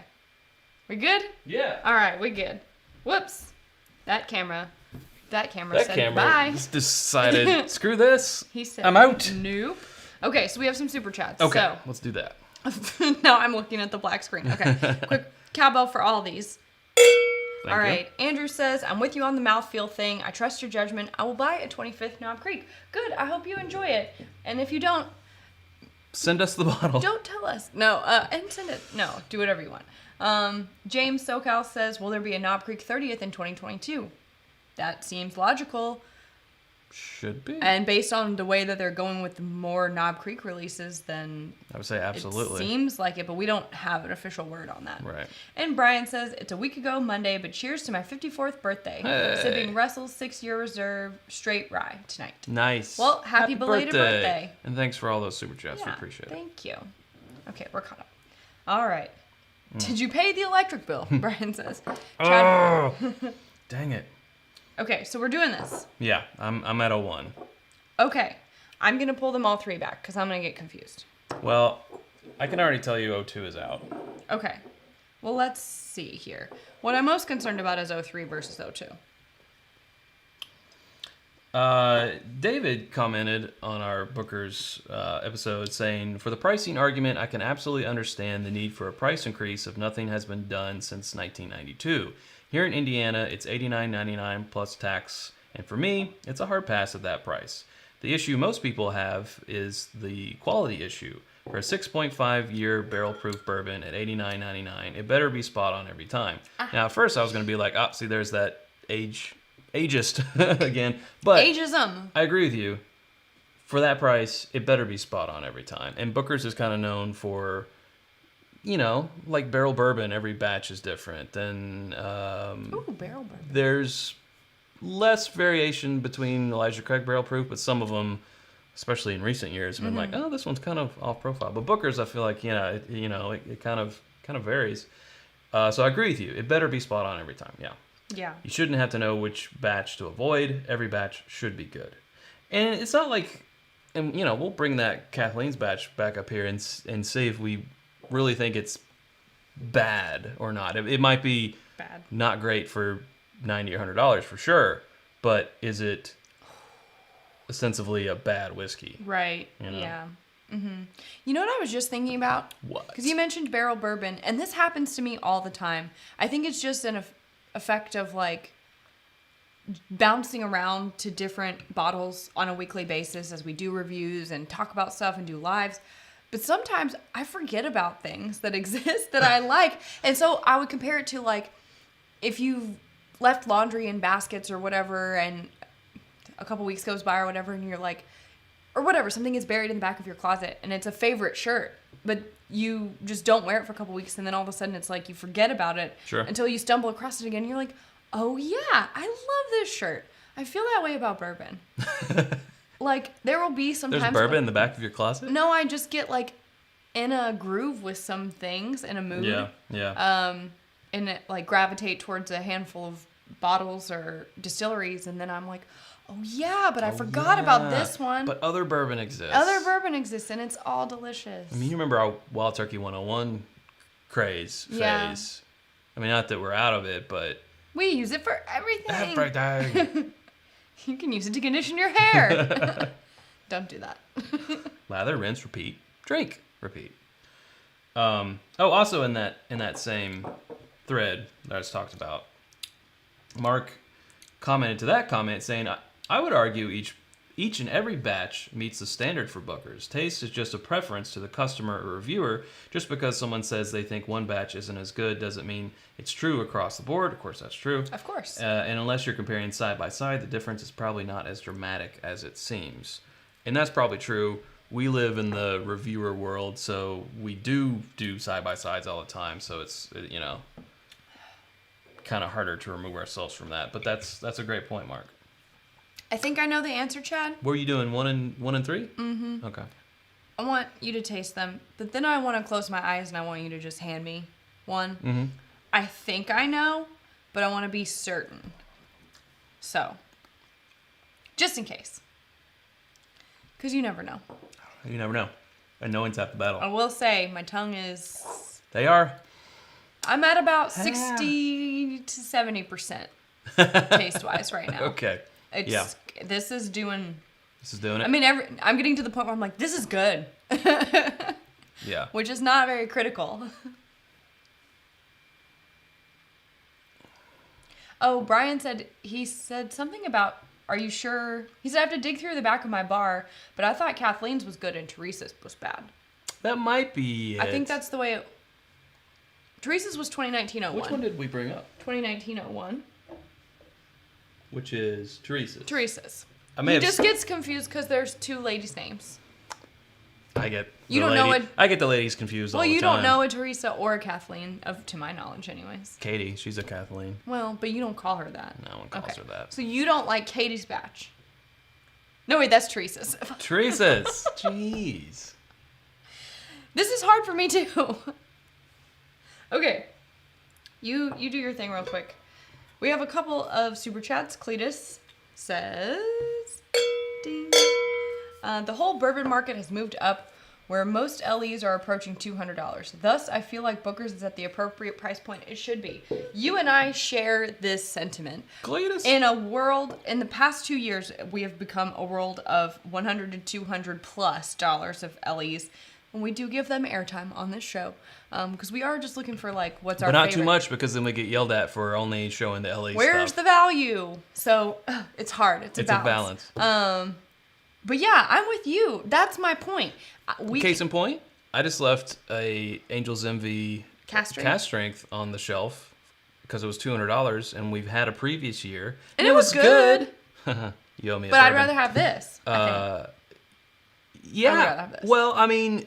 Speaker 1: We good?
Speaker 2: Yeah.
Speaker 1: All right, we good. Whoops. That camera said bye.
Speaker 2: Just decided, screw this.
Speaker 1: He said,
Speaker 2: I'm out.
Speaker 1: Nope. Okay, so we have some super chats.
Speaker 2: Okay,
Speaker 1: so.
Speaker 2: let's do that.
Speaker 1: Now I'm looking at the black screen. Okay, quick cowbell for all these. All right, Andrew says, I'm with you on the mouthfeel thing. I trust your judgment. I will buy a 25th Knob Creek. Good, I hope you enjoy it. And if you don't,
Speaker 2: send us the bottle.
Speaker 1: don't tell us. No, and send it. No, do whatever you want. James SoCal says, will there be a Knob Creek 30th in 2022? That seems logical.
Speaker 2: Should be.
Speaker 1: And based on the way that they're going with more Knob Creek releases, then
Speaker 2: I would say absolutely.
Speaker 1: It seems like it, but we don't have an official word on that.
Speaker 2: Right.
Speaker 1: And Brian says, it's a week ago Monday, but cheers to my 54th birthday.
Speaker 2: Hey.
Speaker 1: Sipping Russell's 6-year reserve straight rye tonight.
Speaker 2: Nice.
Speaker 1: Well, happy belated birthday.
Speaker 2: And thanks for all those super chats.
Speaker 1: Yeah,
Speaker 2: we appreciate it.
Speaker 1: Thank you. Okay, we're caught up. All right. Did you pay the electric bill? Brian says.
Speaker 2: Oh, dang it.
Speaker 1: Okay, so we're doing this.
Speaker 2: Yeah, I'm at 01.
Speaker 1: Okay, I'm going to pull them all three back because I'm going to get confused.
Speaker 2: Well, I can already tell you 02 is out.
Speaker 1: Okay, well, let's see here. What I'm most concerned about is 03 versus 02.
Speaker 2: David commented on our Booker's episode saying, for the pricing argument, I can absolutely understand the need for a price increase if nothing has been done since 1992. Here in Indiana, it's $89.99 plus tax, and for me, it's a hard pass at that price. The issue most people have is the quality issue. For a 6.5-year barrel-proof bourbon at $89.99, it better be spot on every time. Now, at first, I was going to be like, see, there's that ageist again. But
Speaker 1: ageism.
Speaker 2: I agree with you. For that price, it better be spot on every time. And Booker's is kind of known for, like barrel bourbon, every batch is different. And
Speaker 1: Ooh, barrel bourbon.
Speaker 2: There's less variation between Elijah Craig barrel proof, but some of them, especially in recent years, have been like, oh, this one's kind of off profile. But Booker's, I feel like, it kind of varies. So I agree with you. It better be spot on every time. Yeah.
Speaker 1: Yeah.
Speaker 2: You shouldn't have to know which batch to avoid. Every batch should be good. And it's not like, and we'll bring that Kathleen's batch back up here and see if we really think it's bad or not. It might be
Speaker 1: bad,
Speaker 2: not great for $90 or $100 for sure, but is it ostensibly a bad whiskey?
Speaker 1: Right. Yeah. Mm-hmm. You know what I was just thinking about?
Speaker 2: What?
Speaker 1: Because you mentioned barrel bourbon, and this happens to me all the time. I think it's just an effect of like bouncing around to different bottles on a weekly basis as we do reviews and talk about stuff and do lives. But sometimes I forget about things that exist that I like. And so I would compare it to like if you've left laundry in baskets or whatever and a couple weeks goes by or whatever and you're like, or whatever, something is buried in the back of your closet and it's a favorite shirt, but you just don't wear it for a couple weeks and then all of a sudden it's like you forget about it until you stumble across it again and you're like, oh yeah, I love this shirt. I feel that way about bourbon. like, there will be sometimes...
Speaker 2: There's bourbon in the back of your closet?
Speaker 1: No, I just get, like, in a groove with some things, in a mood.
Speaker 2: Yeah.
Speaker 1: And it, like, gravitate towards a handful of bottles or distilleries, and then I'm like, oh, yeah, but I forgot about this one.
Speaker 2: But other bourbon exists.
Speaker 1: Other bourbon exists, and it's all delicious.
Speaker 2: I mean, you remember our Wild Turkey 101 phase.
Speaker 1: Yeah.
Speaker 2: I mean, not that we're out of it, but...
Speaker 1: We use it for everything.
Speaker 2: Everything.
Speaker 1: You can use it to condition your hair. Don't do that.
Speaker 2: Lather, rinse, repeat, drink, repeat. Also in that same thread that I just talked about, Mark commented to that comment saying, I would argue each and every batch meets the standard for Booker's. Taste is just a preference to the customer or reviewer. Just because someone says they think one batch isn't as good doesn't mean it's true across the board. Of course, that's true.
Speaker 1: Of course.
Speaker 2: And unless you're comparing side by side, the difference is probably not as dramatic as it seems. And that's probably true. We live in the reviewer world, so we do side by sides all the time. So it's, kind of harder to remove ourselves from that. But that's a great point, Mark.
Speaker 1: I think I know the answer, Chad.
Speaker 2: What are you doing? 1 and 3?
Speaker 1: Mm-hmm.
Speaker 2: Okay.
Speaker 1: I want you to taste them, but then I want to close my eyes and I want you to just hand me one.
Speaker 2: Mm-hmm.
Speaker 1: I think I know, but I want to be certain. So, just in case. Because you never know.
Speaker 2: You never know. And knowing's half the battle.
Speaker 1: I will say, my tongue is...
Speaker 2: They are.
Speaker 1: I'm at about 60 to 70% taste-wise right now.
Speaker 2: Okay.
Speaker 1: This is doing it.
Speaker 2: I
Speaker 1: mean, I'm getting to the point where I'm like, this is good.
Speaker 2: Yeah.
Speaker 1: Which is not very critical. Oh, Brian said something about, are you sure? He said, I have to dig through the back of my bar, but I thought Kathleen's was good and Teresa's was bad.
Speaker 2: That might be it.
Speaker 1: I think that's the way it... Teresa's was 2019-01.
Speaker 2: Which one did we bring up?
Speaker 1: 2019-01.
Speaker 2: Which is Teresa's.
Speaker 1: Teresa's. He just gets confused because there's two ladies' names.
Speaker 2: I get the ladies confused all the time.
Speaker 1: Well, you don't know a Teresa or a Kathleen, to my knowledge, anyways.
Speaker 2: Katie, she's a Kathleen.
Speaker 1: Well, but you don't call her that.
Speaker 2: No one calls her that.
Speaker 1: So you don't like Katie's batch. No, wait, that's Teresa's.
Speaker 2: Teresa's. Jeez.
Speaker 1: This is hard for me, too. Okay. You do your thing real quick. We have a couple of super chats. Cletus says, ding. The whole bourbon market has moved up where most LEs are approaching $200. Thus, I feel like Booker's is at the appropriate price point it should be. You and I share this sentiment.
Speaker 2: Cletus.
Speaker 1: In the past 2 years, we have become a world of $100 to $200 plus of LEs. And we do give them airtime on this show. Because we are just looking for, like, what's our favorite.
Speaker 2: But not too much, because then we get yelled at for only showing the LA
Speaker 1: Where's
Speaker 2: stuff.
Speaker 1: the value? So, it's hard. It's a balance. But yeah, I'm with you. That's my point.
Speaker 2: Case in point, I just left a Angel's Envy
Speaker 1: cast
Speaker 2: strength on the shelf because it was $200, and we've had a previous year.
Speaker 1: And it was good.
Speaker 2: You owe me a
Speaker 1: But I'd
Speaker 2: bourbon.
Speaker 1: rather have this, I think.
Speaker 2: Yeah.
Speaker 1: I'd rather have this.
Speaker 2: Well, I mean,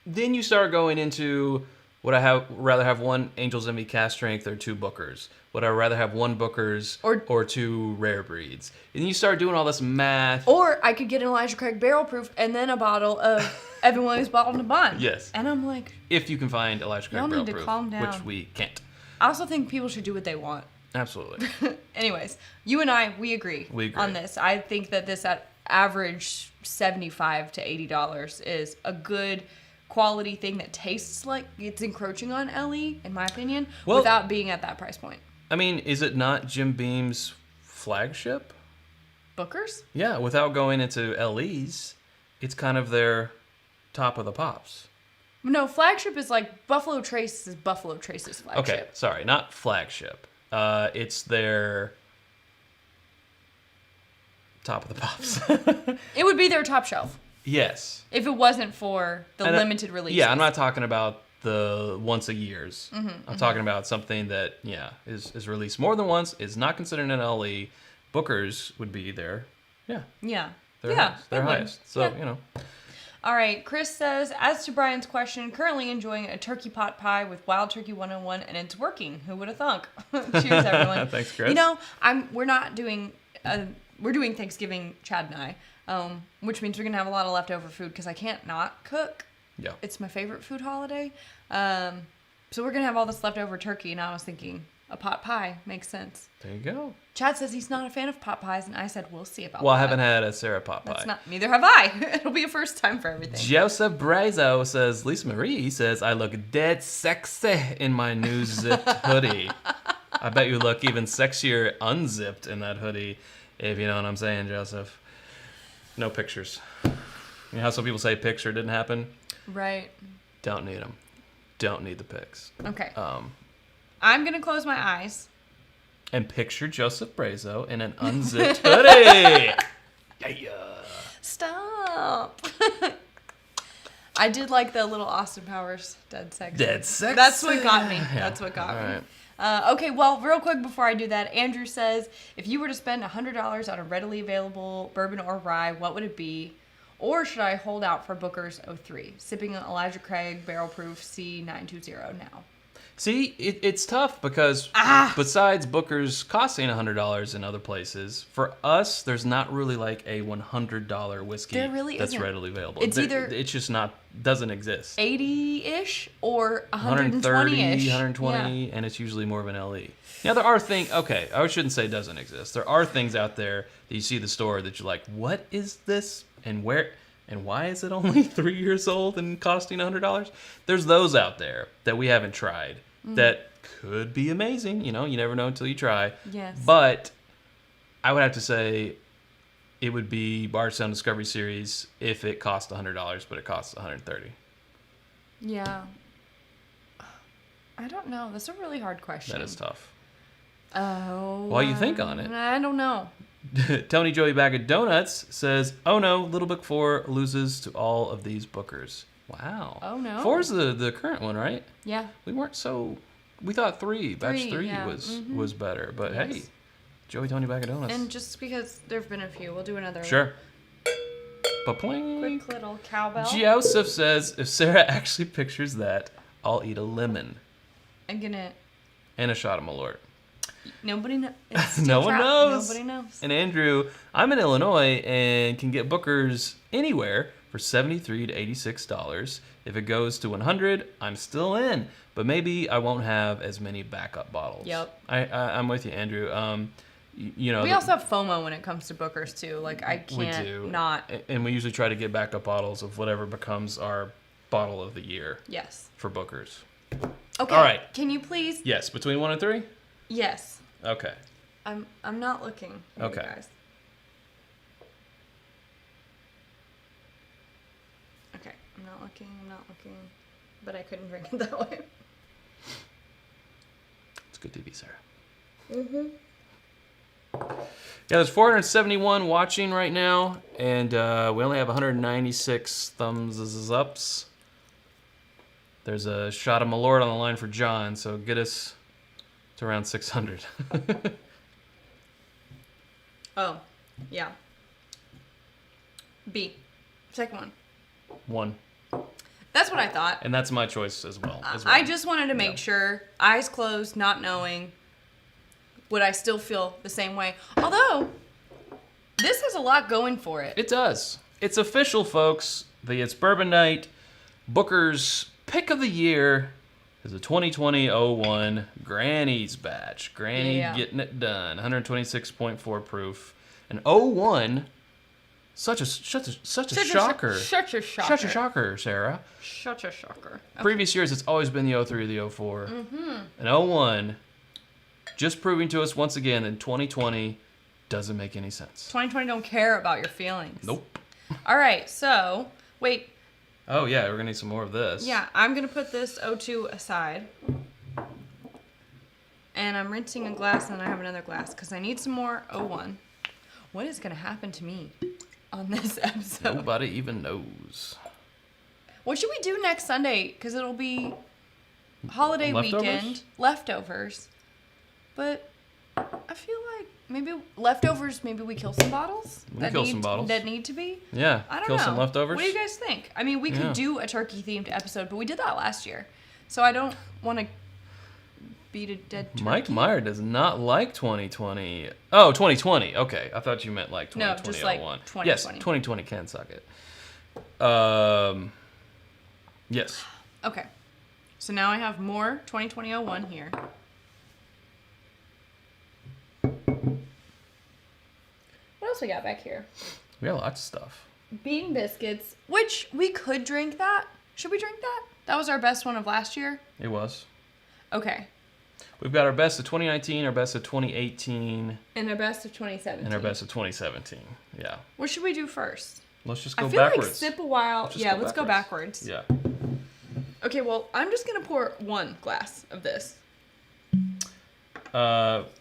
Speaker 2: then you start going into, would I rather have one Angel's Envy cast strength or two Bookers? Would I rather have one Booker's or two rare breeds? And you start doing all this math.
Speaker 1: Or I could get an Elijah Craig barrel proof and then a bottle of Evan Williams bottled and bond.
Speaker 2: Yes.
Speaker 1: And I'm like,
Speaker 2: if you can find Elijah Craig
Speaker 1: y'all
Speaker 2: barrel
Speaker 1: need to
Speaker 2: proof,
Speaker 1: calm down.
Speaker 2: which we can't.
Speaker 1: I also think people should do what they want.
Speaker 2: Absolutely.
Speaker 1: Anyways, you and I, we agree on this. I think that this at average $75 to $80 is a good quality thing that tastes like it's encroaching on LE, in my opinion, without being at that price point.
Speaker 2: I mean, is it not Jim Beam's flagship?
Speaker 1: Bookers?
Speaker 2: Yeah, without going into LEs, it's kind of their top of the pops.
Speaker 1: No, flagship is like Buffalo Trace is Buffalo Trace's flagship.
Speaker 2: Okay, sorry, not flagship. It's their top of the pops.
Speaker 1: It would be their top shelf.
Speaker 2: Yes.
Speaker 1: If it wasn't for the limited releases.
Speaker 2: Yeah, I'm not talking about the once a years. I'm talking about something that, is released more than once, is not considered an LE. Bookers would be their, their highest. So,
Speaker 1: All right, Chris says, as to Brian's question, currently enjoying a turkey pot pie with Wild Turkey 101, and it's working. Who would have thunk? Cheers, everyone.
Speaker 2: Thanks, Chris.
Speaker 1: We're not doing we're doing Thanksgiving, Chad and I, which means we're going to have a lot of leftover food because I can't not cook.
Speaker 2: Yeah.
Speaker 1: It's my favorite food holiday. So we're going to have all this leftover turkey, and I was thinking a pot pie makes sense.
Speaker 2: There you go.
Speaker 1: Chad says he's not a fan of pot pies, and I said, we'll see about that.
Speaker 2: Well, I haven't had a Sarah pot pie.
Speaker 1: Neither have I. It'll be a first time for everything.
Speaker 2: Joseph Brazo says, Lisa Marie says, I look dead sexy in my new zipped hoodie. I bet you look even sexier unzipped in that hoodie, if you know what I'm saying, Joseph. No pictures. You know how some people say picture didn't happen?
Speaker 1: Right.
Speaker 2: Don't need them. Don't need the pics.
Speaker 1: Okay. I'm going to close my eyes.
Speaker 2: And picture Joseph Brazo in an unzipped hoodie. Yeah.
Speaker 1: Stop. I did like the little Austin Powers dead sexy.
Speaker 2: Dead sexy.
Speaker 1: That's what got me.
Speaker 2: Yeah.
Speaker 1: That's what got me.
Speaker 2: Right.
Speaker 1: Okay, well, real quick before I do that, Andrew says, if you were to spend $100 on a readily available bourbon or rye, what would it be? Or should I hold out for Booker's 03? Sipping Elijah Craig Barrel Proof C920 now.
Speaker 2: See, it's tough because besides Booker's costing $100 in other places, for us, there's not really like a $100 whiskey that's readily available. It's just not, doesn't exist.
Speaker 1: 80-ish or
Speaker 2: 130-ish.
Speaker 1: 120-ish.
Speaker 2: 120, and it's usually more of an LE. Now, there are things, okay, I shouldn't say doesn't exist. There are things out there that you see at the store that you're like, what is this? And where... And why is it only 3 years old and costing $100? There's those out there that we haven't tried that could be amazing. You know, you never know until you try.
Speaker 1: Yes.
Speaker 2: But I would have to say it would be Bardstown Discovery Series if it cost $100, but it costs $130.
Speaker 1: Yeah. I don't know. That's a really hard question.
Speaker 2: That is tough.
Speaker 1: Oh.
Speaker 2: While you think on it.
Speaker 1: I don't know.
Speaker 2: Tony Joey Bag of Donuts says, oh no, Little Book 4 loses to all of these Bookers. Wow.
Speaker 1: Oh no.
Speaker 2: 4's the current one, right?
Speaker 1: Yeah.
Speaker 2: We thought 3, batch 3
Speaker 1: yeah.
Speaker 2: was better. But
Speaker 1: yes.
Speaker 2: Hey, Joey Tony Bag of Donuts.
Speaker 1: And just because there have been a few, we'll do another
Speaker 2: Sure. Ba-pling.
Speaker 1: quick little cowbell.
Speaker 2: Joseph says, if Sarah actually pictures that, I'll eat a lemon.
Speaker 1: I'm gonna...
Speaker 2: And a shot of Malort.
Speaker 1: Nobody knows.
Speaker 2: No one knows.
Speaker 1: Nobody knows.
Speaker 2: And Andrew, I'm in Illinois and can get Booker's anywhere for $73 to $86. If it goes to 100, I'm still in. But maybe I won't have as many backup bottles.
Speaker 1: Yep.
Speaker 2: I'm with you, Andrew. You know,
Speaker 1: we also have FOMO when it comes to Booker's too. Like I can't
Speaker 2: we do.
Speaker 1: not.
Speaker 2: And we usually try to get backup bottles of whatever becomes our bottle of the year.
Speaker 1: Yes.
Speaker 2: For Booker's.
Speaker 1: Okay.
Speaker 2: All right.
Speaker 1: Can you please?
Speaker 2: Yes, between 1 and 3?
Speaker 1: Yes.
Speaker 2: Okay.
Speaker 1: I'm not looking.
Speaker 2: Okay.
Speaker 1: You guys. Okay. I'm not looking. But I couldn't drink it that way.
Speaker 2: It's good TV, Sarah. Mm-hmm. Yeah, there's 471 watching right now, and we only have 196 thumbs ups. There's a shot of Malort on the line for John, so get us to around 600.
Speaker 1: Oh, yeah. B. Second one.
Speaker 2: 1.
Speaker 1: That's what I thought.
Speaker 2: And that's my choice as well.
Speaker 1: I just wanted to make sure, eyes closed, not knowing, would I still feel the same way? Although, this has a lot going for it.
Speaker 2: It does. It's official, folks. It's Bourbon Night. Booker's pick of the year is a 2020-01 Granny's batch. Granny getting it done. 126.4 proof. An 01. Such a shocker.
Speaker 1: Such a shocker.
Speaker 2: Such a shocker, Sarah.
Speaker 1: Such a shocker. Okay.
Speaker 2: Previous years, it's always been the 03 or the 04. Mm-hmm. An 01, just proving to us once again that 2020 doesn't make any sense.
Speaker 1: 2020 don't care about your feelings.
Speaker 2: Nope.
Speaker 1: All right, so, wait.
Speaker 2: Oh, yeah, we're going to need some more of this.
Speaker 1: Yeah, I'm going to put this 02 aside. And I'm rinsing a glass, and I have another glass, because I need some more 01. What is going to happen to me on this episode?
Speaker 2: Nobody even knows.
Speaker 1: What should we do next Sunday? Because it'll be holiday weekend. Leftovers. But I feel like maybe leftovers, maybe we kill some bottles?
Speaker 2: Some bottles.
Speaker 1: That need to be?
Speaker 2: Yeah,
Speaker 1: I don't
Speaker 2: kill
Speaker 1: know.
Speaker 2: some leftovers.
Speaker 1: What do you guys think? I mean, we could do a turkey-themed episode, but we did that last year. So I don't want to beat a dead turkey.
Speaker 2: Mike Meyer does not like 2020. Oh, 2020. Okay, I thought you meant like 2020.
Speaker 1: No, just like 2020.
Speaker 2: Yes, 2020 can suck it. Yes.
Speaker 1: Okay. So now I have more 2020-01 here. What else we got back here?
Speaker 2: We got lots of stuff.
Speaker 1: Bean biscuits, which we could drink that. Should we drink that? That was our best one of last year.
Speaker 2: It was.
Speaker 1: Okay.
Speaker 2: We've got our best of 2019, our best of 2018.
Speaker 1: And our best of 2017.
Speaker 2: And our best of 2017. Yeah.
Speaker 1: What should we do first?
Speaker 2: Let's just go
Speaker 1: backwards.
Speaker 2: backwards.
Speaker 1: Like sip a while. Yeah, let's go backwards.
Speaker 2: Yeah.
Speaker 1: Okay, well, I'm just going to pour one glass of this.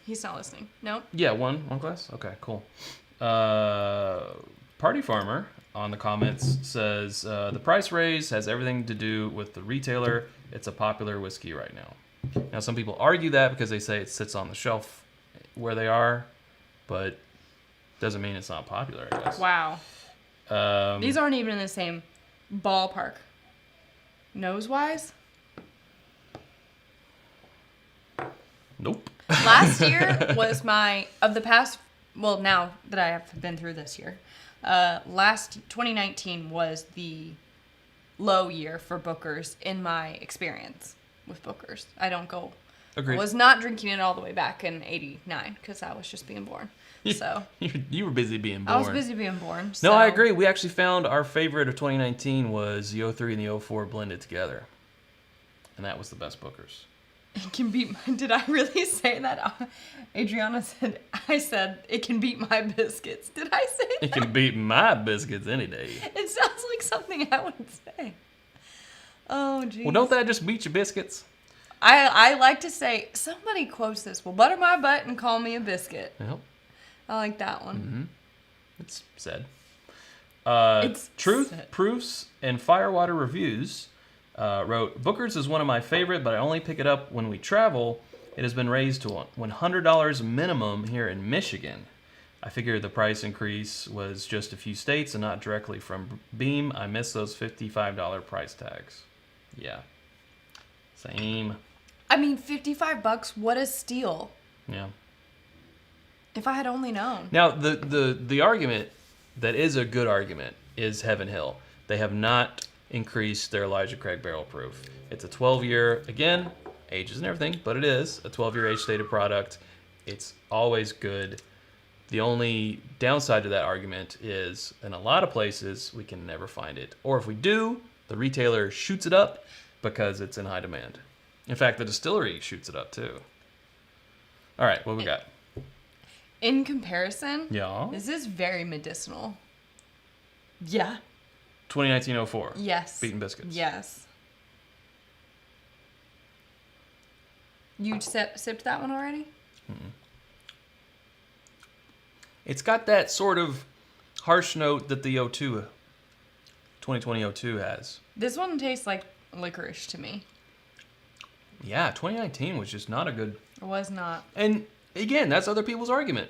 Speaker 1: He's not listening. No?
Speaker 2: Yeah, one glass? Okay, cool. Party Farmer on the comments says, the price raise has everything to do with the retailer. It's a popular whiskey right now. Now, some people argue that because they say it sits on the shelf where they are, but doesn't mean it's not popular, I guess.
Speaker 1: Wow. These aren't even in the same ballpark. Nose-wise?
Speaker 2: Nope.
Speaker 1: Last year was well, now that I have been through this year, 2019 was the low year for Booker's in my experience with Booker's.
Speaker 2: Agreed.
Speaker 1: I was not drinking it all the way back in 89 because I was just being born. So
Speaker 2: you were busy being born.
Speaker 1: I was busy being born. So.
Speaker 2: No, I agree. We actually found our favorite of 2019 was the 03 and the 04 blended together. And that was the best Booker's.
Speaker 1: It can beat did I really say that? Adriana said, I said, it can beat my biscuits. Did I say that?
Speaker 2: It can beat my biscuits any day.
Speaker 1: It sounds like something I would say. Oh, geez.
Speaker 2: Well, don't that just beat your biscuits?
Speaker 1: I like to say, somebody quotes this, well, butter my butt and call me a biscuit.
Speaker 2: Yep.
Speaker 1: I like that one.
Speaker 2: Mm-hmm. It's said.
Speaker 1: It's
Speaker 2: Truth,
Speaker 1: said.
Speaker 2: Proofs, and Firewater Reviews wrote, Booker's is one of my favorite, but I only pick it up when we travel. It has been raised to $100 minimum here in Michigan. I figure the price increase was just a few states and not directly from Beam. I miss those $55 price tags. Yeah. Same.
Speaker 1: I mean, $55, what a steal.
Speaker 2: Yeah.
Speaker 1: If I had only known.
Speaker 2: Now, the argument that is a good argument is Heaven Hill. They have not increased their Elijah Craig barrel proof. It's a 12-year, again, ages and everything, but it is a 12-year age-stated product. It's always good. The only downside to that argument is in a lot of places we can never find it. Or if we do, the retailer shoots it up because it's in high demand. In fact, the distillery shoots it up too. All right, what we got?
Speaker 1: In comparison,
Speaker 2: Yeah.
Speaker 1: this is very medicinal. Yeah.
Speaker 2: 2019-04.
Speaker 1: Yes.
Speaker 2: Beaten biscuits.
Speaker 1: Yes. You sipped that one already?
Speaker 2: Mm-mm. It's got that sort of harsh note that the 2020-02 has.
Speaker 1: This one tastes like licorice to me.
Speaker 2: Yeah, 2019 was just not a good...
Speaker 1: It was not.
Speaker 2: And again, that's other people's argument.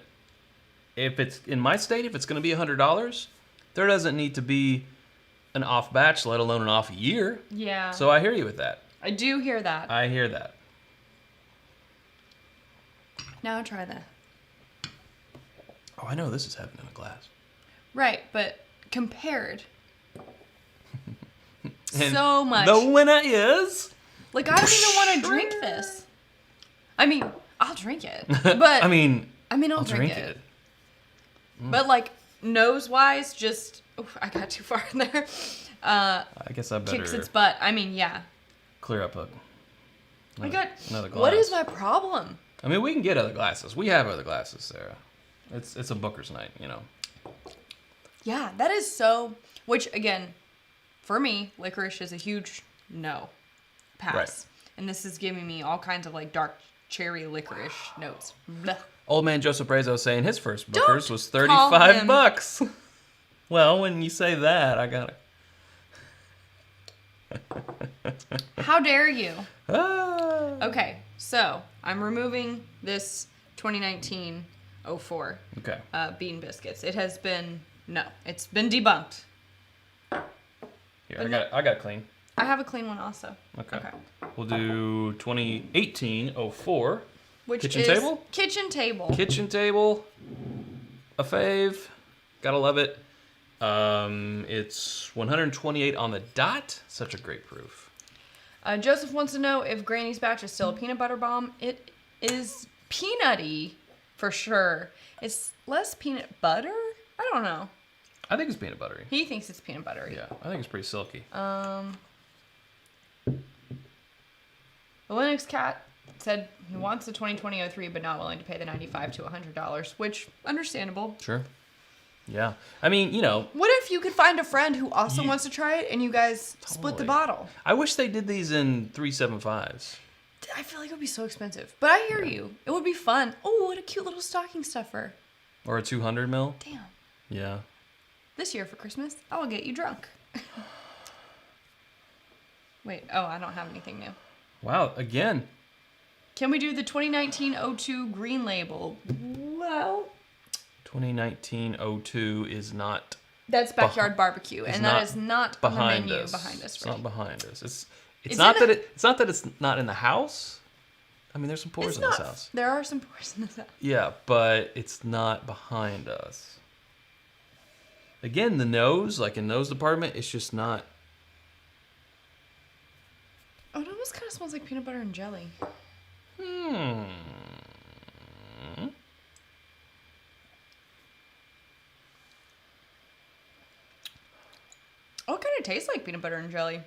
Speaker 2: If it's in my state, if it's going to be $100, there doesn't need to be an off batch, let alone an off year.
Speaker 1: Yeah.
Speaker 2: So I hear you with that.
Speaker 1: I do hear that.
Speaker 2: I hear that.
Speaker 1: Now try that.
Speaker 2: Oh, I know this is heaven in a glass.
Speaker 1: Right, but compared.
Speaker 2: And
Speaker 1: so much.
Speaker 2: The winner is...
Speaker 1: Like, I don't even want to drink this. I mean, I'll drink it. But
Speaker 2: I mean,
Speaker 1: I'll drink it. But, like, nose-wise, just... Oof, I got too far in there.
Speaker 2: I guess I better...
Speaker 1: Kicks its butt. I mean, yeah.
Speaker 2: Clear up
Speaker 1: I got...
Speaker 2: another glass.
Speaker 1: What is my problem?
Speaker 2: I mean, we can get other glasses. We have other glasses, Sarah. It's a Booker's night, you know.
Speaker 1: Yeah, that is so... Which, again, for me, licorice is a huge no. Pass.
Speaker 2: Right.
Speaker 1: And this is giving me all kinds of, like, dark cherry licorice notes. Blech.
Speaker 2: Old man Joseph Brazo saying his first Booker's
Speaker 1: Don't
Speaker 2: was
Speaker 1: call him.
Speaker 2: $35. Well, when you say that, I got it.
Speaker 1: How dare you?
Speaker 2: Ah.
Speaker 1: Okay, so I'm removing this 2019-04
Speaker 2: Okay.
Speaker 1: bean biscuits. It has been, no, it's been debunked.
Speaker 2: Here, I got it clean.
Speaker 1: I have a clean one also.
Speaker 2: Okay. We'll do 2018-04.
Speaker 1: Which
Speaker 2: kitchen
Speaker 1: is
Speaker 2: table?
Speaker 1: Kitchen table.
Speaker 2: Kitchen table. A fave. Gotta love it. It's 128 on the dot. Such a great proof.
Speaker 1: Joseph wants to know if Granny's Batch is still a peanut butter bomb. It is peanutty for sure. It's less peanut butter? I don't know.
Speaker 2: I think it's peanut buttery.
Speaker 1: He thinks it's peanut buttery.
Speaker 2: Yeah, I think it's pretty silky.
Speaker 1: The Linux Cat said he wants the 2020-03 but not willing to pay the $95 to $100, which, understandable.
Speaker 2: Sure. Yeah. I mean, you know.
Speaker 1: What if you could find a friend who also wants to try it and you guys split the bottle?
Speaker 2: I wish they did these in 375s.
Speaker 1: I feel like it would be so expensive. But I hear you. It would be fun. Oh, what a cute little stocking stuffer.
Speaker 2: Or a 200 mil.
Speaker 1: Damn.
Speaker 2: Yeah.
Speaker 1: This year for Christmas, I will get you drunk. Wait, I don't have anything new.
Speaker 2: Wow, again.
Speaker 1: Can we do the 2019-02 green label? Well,
Speaker 2: 2019-02 is not.
Speaker 1: That's Backyard Barbecue, and that is not on the menu behind us.
Speaker 2: It's not behind us. It's not that it's not in the house. I mean, there's some pours in this house.
Speaker 1: There are some pours in this house.
Speaker 2: Yeah, but it's not behind us. Again, the nose, like in nose department, it's just not.
Speaker 1: Oh, it almost kind of smells like peanut butter and jelly.
Speaker 2: Oh,
Speaker 1: it kind of tastes like peanut butter and jelly.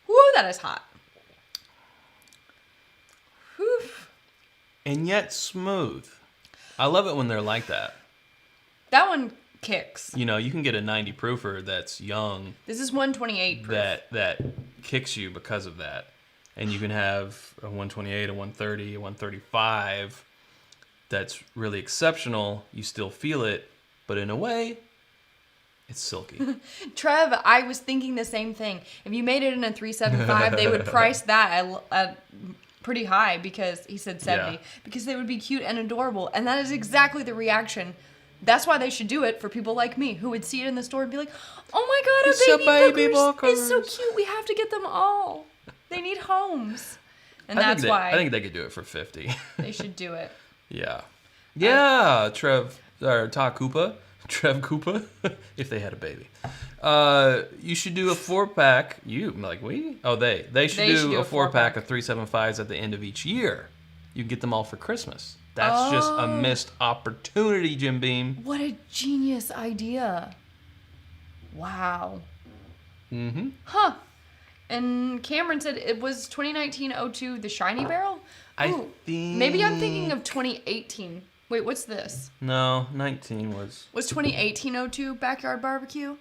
Speaker 1: Whoo, that is hot. Whew.
Speaker 2: And yet smooth. I love it when they're like that.
Speaker 1: That one kicks.
Speaker 2: You know, you can get a 90 proofer that's young.
Speaker 1: This is 128 proof.
Speaker 2: That kicks you because of that. And you can have a 128, a 130, a 135 that's really exceptional. You still feel it, but in a way, it's silky.
Speaker 1: Trev, I was thinking the same thing. If you made it in a 375, they would price that at pretty high because he said 70 because they would be cute and adorable. And that is exactly the reaction. That's why they should do it for people like me who would see it in the store and be like, "Oh my god, a baby booker is so cute. We have to get them all. They need homes." And I
Speaker 2: think they could do it for 50.
Speaker 1: They should do it.
Speaker 2: Yeah. Trev Koopa, if they had a baby. You should do a 4-pack. They should do a 4-pack of 375s at the end of each year. You can get them all for Christmas. That's just a missed opportunity, Jim Beam.
Speaker 1: What a genius idea. Wow.
Speaker 2: Mm-hmm.
Speaker 1: Huh. And Cameron said it was 2019-02, the shiny barrel?
Speaker 2: I think...
Speaker 1: Maybe I'm thinking of 2018. Wait, what's this?
Speaker 2: No, 19 was...
Speaker 1: Was 2018-02 Backyard Barbecue?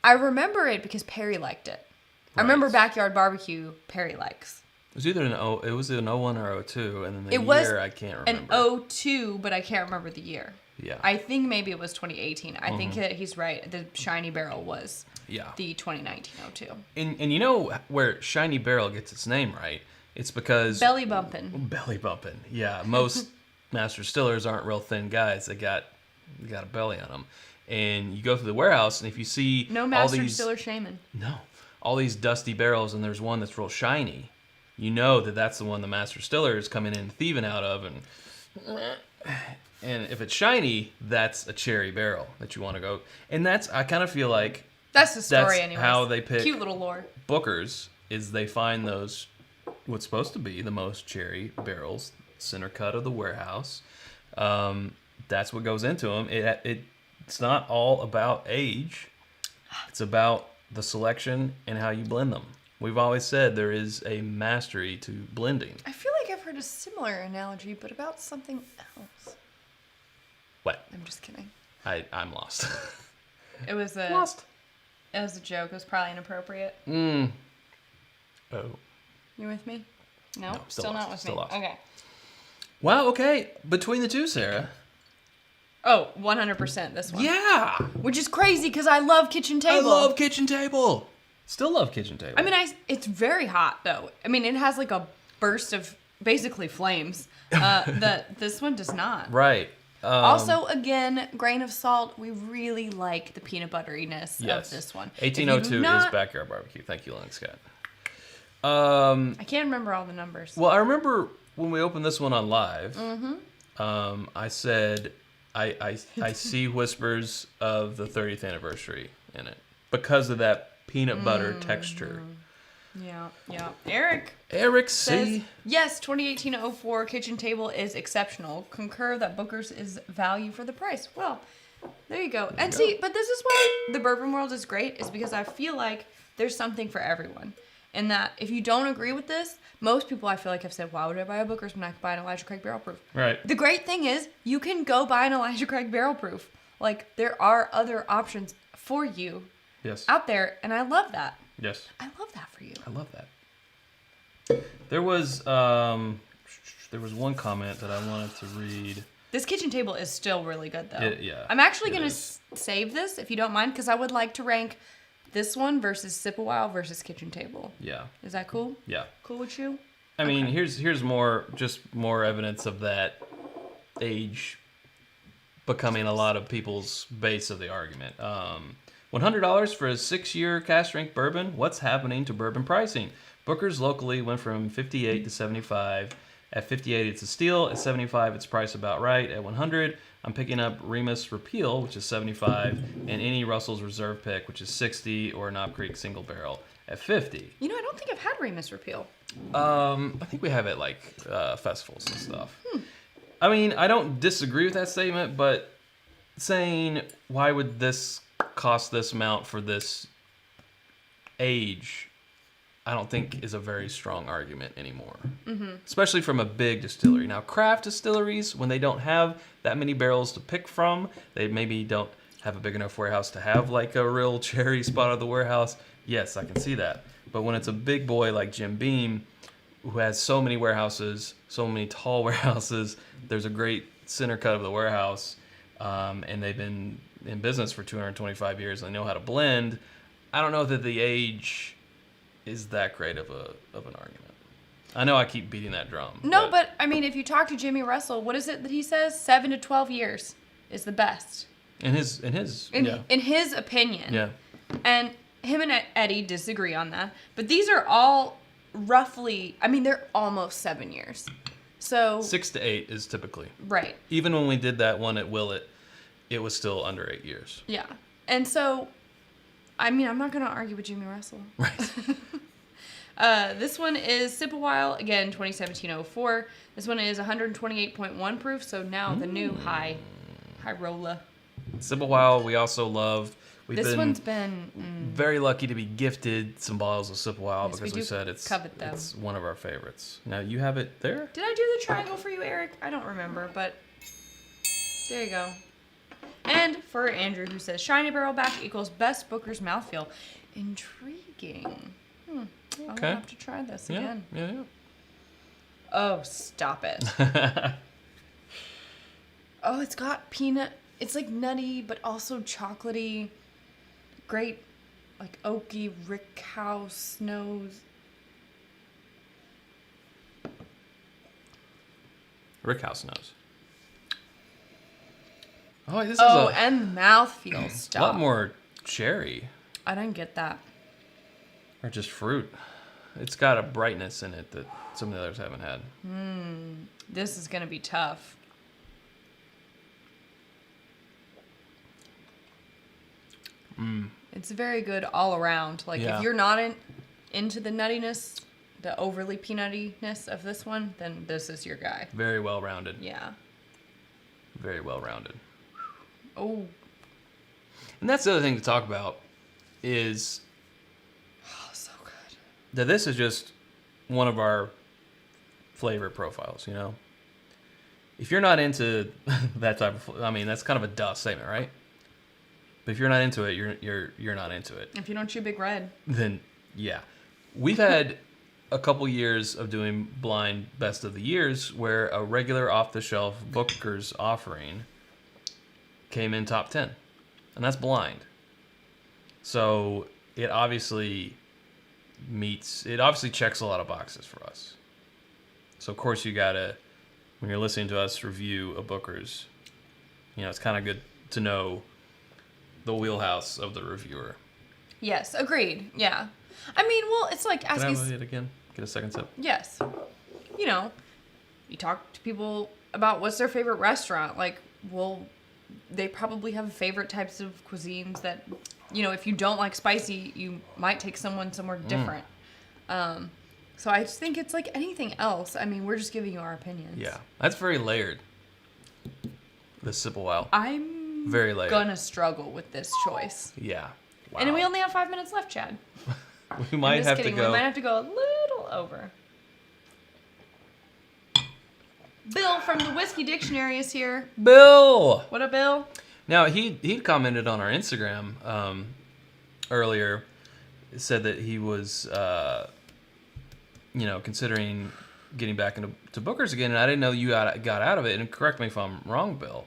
Speaker 1: I remember it because Perry liked it. Right. I remember Backyard Barbecue Perry likes.
Speaker 2: It was either it was an 01 or 02, and then the year I can't remember.
Speaker 1: An 02, but I can't remember the year.
Speaker 2: Yeah.
Speaker 1: I think maybe it was 2018. I think that he's right. The shiny barrel was the 2019-02.
Speaker 2: And you know where Shiny Barrel gets its name, right? It's because...
Speaker 1: Belly bumping.
Speaker 2: Belly bumping, yeah. Most master distillers aren't real thin guys. They got a belly on them. And you go through the warehouse, and if you see
Speaker 1: no master distiller shaming.
Speaker 2: No. All these dusty barrels, and there's one that's real shiny, you know that's the one the master distiller is coming in thieving out of. And if it's shiny, that's a cherry barrel that you want to go. And I kind of feel like...
Speaker 1: That's the story anyway.
Speaker 2: How they pick...
Speaker 1: Cute little lore.
Speaker 2: Bookers is they find those... What's supposed to be the most cherry barrels, center cut of the warehouse. That's what goes into them. It's not all about age. It's about the selection and how you blend them. We've always said there is a mastery to blending.
Speaker 1: I feel like I've heard a similar analogy, but about something else.
Speaker 2: What?
Speaker 1: I'm just kidding.
Speaker 2: I'm lost.
Speaker 1: It was a
Speaker 2: lost.
Speaker 1: It was a joke. It was probably inappropriate.
Speaker 2: Oh.
Speaker 1: You with me? No,
Speaker 2: still
Speaker 1: not with
Speaker 2: still
Speaker 1: me.
Speaker 2: Lost.
Speaker 1: Okay.
Speaker 2: Wow. Okay. Between the two, Sarah.
Speaker 1: Oh, 100% this one.
Speaker 2: Yeah.
Speaker 1: Which is crazy because I love Kitchen Table.
Speaker 2: I love Kitchen Table. Still love Kitchen Table.
Speaker 1: I mean, it's very hot though. I mean, it has like a burst of basically flames. This one does not.
Speaker 2: Right.
Speaker 1: Also, again, grain of salt. We really like the peanut butteriness of this one.
Speaker 2: 1802 is Backyard Barbecue. Thank you, Lynn Scott.
Speaker 1: I can't remember all the numbers.
Speaker 2: Well, I remember when we opened this one on live, I said, I see whispers of the 30th anniversary in it because of that peanut butter texture.
Speaker 1: Yeah. Eric
Speaker 2: says,
Speaker 1: yes, 2018-04 kitchen table is exceptional. Concur that Booker's is value for the price. Well, there you go. But this is why the bourbon world is great, is because I feel like there's something for everyone. And that if you don't agree with this, most people I feel like have said, why would I buy a Booker's when I could buy an Elijah Craig Barrel Proof?
Speaker 2: Right.
Speaker 1: The great thing is you can go buy an Elijah Craig Barrel Proof. Like, there are other options for you out there, and I love that.
Speaker 2: Yes.
Speaker 1: I love that for you.
Speaker 2: I love that. There was one comment that I wanted to read.
Speaker 1: This kitchen table is still really good, though.
Speaker 2: Yeah.
Speaker 1: I'm actually going to save this, if you don't mind, because I would like to rank this one versus Sip a While versus kitchen table.
Speaker 2: Yeah.
Speaker 1: Is that cool?
Speaker 2: Yeah.
Speaker 1: Cool with you?
Speaker 2: I mean, here's more evidence of that age becoming a lot of people's base of the argument. $100 for a 6-year cask strength bourbon. What's happening to bourbon pricing? Booker's locally went from 58 to 75. At 58, it's a steal. At 75, it's priced about right. At 100, I'm picking up Remus Repeal, which is 75, and any Russell's Reserve Pick, which is 60, or Knob Creek Single Barrel at 50.
Speaker 1: You know, I don't think I've had Remus Repeal.
Speaker 2: I think we have it like festivals and stuff. I mean, I don't disagree with that statement, but saying why would this cost this amount for this age, I don't think is a very strong argument anymore. Especially from a big distillery. Now, craft distilleries, when they don't have that many barrels to pick from, they maybe don't have a big enough warehouse to have like a real cherry spot of the warehouse. Yes, I can see that. But when it's a big boy like Jim Beam, who has so many warehouses, so many tall warehouses, there's a great center cut of the warehouse, and they've been in business for 225 years and they know how to blend. I don't know that the age is that great of an argument. I know I keep beating that drum.
Speaker 1: No, but I mean, if you talk to Jimmy Russell, what is it that he says? 7 to 12 years is the best. In his opinion.
Speaker 2: Yeah.
Speaker 1: And him and Eddie disagree on that. But these are all roughly, I mean, they're almost 7 years. So
Speaker 2: 6 to 8 is typically.
Speaker 1: Right.
Speaker 2: Even when we did that one at Willett, it was still under 8 years.
Speaker 1: Yeah. And so, I mean, I'm not going to argue with Jimmy Russell.
Speaker 2: Right.
Speaker 1: This one is Sip a While, again, 2017-04. This one is 128.1 proof, so now the new high roller.
Speaker 2: Sip a While, we also love.
Speaker 1: This one's been
Speaker 2: very lucky to be gifted some bottles of Sip a While,
Speaker 1: yes,
Speaker 2: because we said it's one of our favorites. Now, you have it there?
Speaker 1: Did I do the triangle for you, Eric? I don't remember, but there you go. And for Andrew, who says, shiny barrel back equals best Booker's mouthfeel. Intriguing. I'll have to try this again.
Speaker 2: Yeah.
Speaker 1: Oh, stop it. Oh, it's got peanut. It's like nutty, but also chocolatey. Great, like oaky rick house nose.
Speaker 2: Rick House nose. Oh, this is
Speaker 1: and mouthfeel stuff.
Speaker 2: A lot more cherry.
Speaker 1: I didn't get that.
Speaker 2: Or just fruit. It's got a brightness in it that some of the others haven't had.
Speaker 1: This is going to be tough. It's very good all around. Like, if you're not into the nuttiness, the overly peanuttiness of this one, then this is your guy.
Speaker 2: Very well rounded.
Speaker 1: Yeah.
Speaker 2: Very well rounded.
Speaker 1: Oh.
Speaker 2: And that's the other thing to talk about is...
Speaker 1: Oh, so good.
Speaker 2: That this is just one of our flavor profiles, you know? If you're not into that type of... I mean, that's kind of a duh statement, right? But if you're not into it, you're not into it.
Speaker 1: If you don't chew Big Red.
Speaker 2: Then, yeah. We've had a couple years of doing blind best of the years where a regular off-the-shelf Booker's offering came in top 10. And that's blind. So it obviously checks a lot of boxes for us. So of course you gotta, when you're listening to us review a Booker's, it's kind of good to know the wheelhouse of the reviewer.
Speaker 1: Yes, agreed. Yeah. I mean, well, it's like asking...
Speaker 2: Can I have it again? Get a second sip?
Speaker 1: Yes. You talk to people about what's their favorite restaurant. Like, well, they probably have favorite types of cuisines that, if you don't like spicy, you might take someone somewhere different. So I just think it's like anything else. I mean, we're just giving you our opinions.
Speaker 2: Yeah. That's very layered. This sip a while.
Speaker 1: I'm
Speaker 2: very layered.
Speaker 1: Gonna struggle with this choice.
Speaker 2: Yeah. Wow.
Speaker 1: And we only have 5 minutes left, Chad.
Speaker 2: We might have to go.
Speaker 1: We might have to go a little over. Bill from the Whiskey Dictionary is here.
Speaker 2: Bill!
Speaker 1: What up, Bill?
Speaker 2: Now, he'd commented on our Instagram earlier. Said that he was, considering getting back into Booker's again, and I didn't know you got out of it. And correct me if I'm wrong, Bill.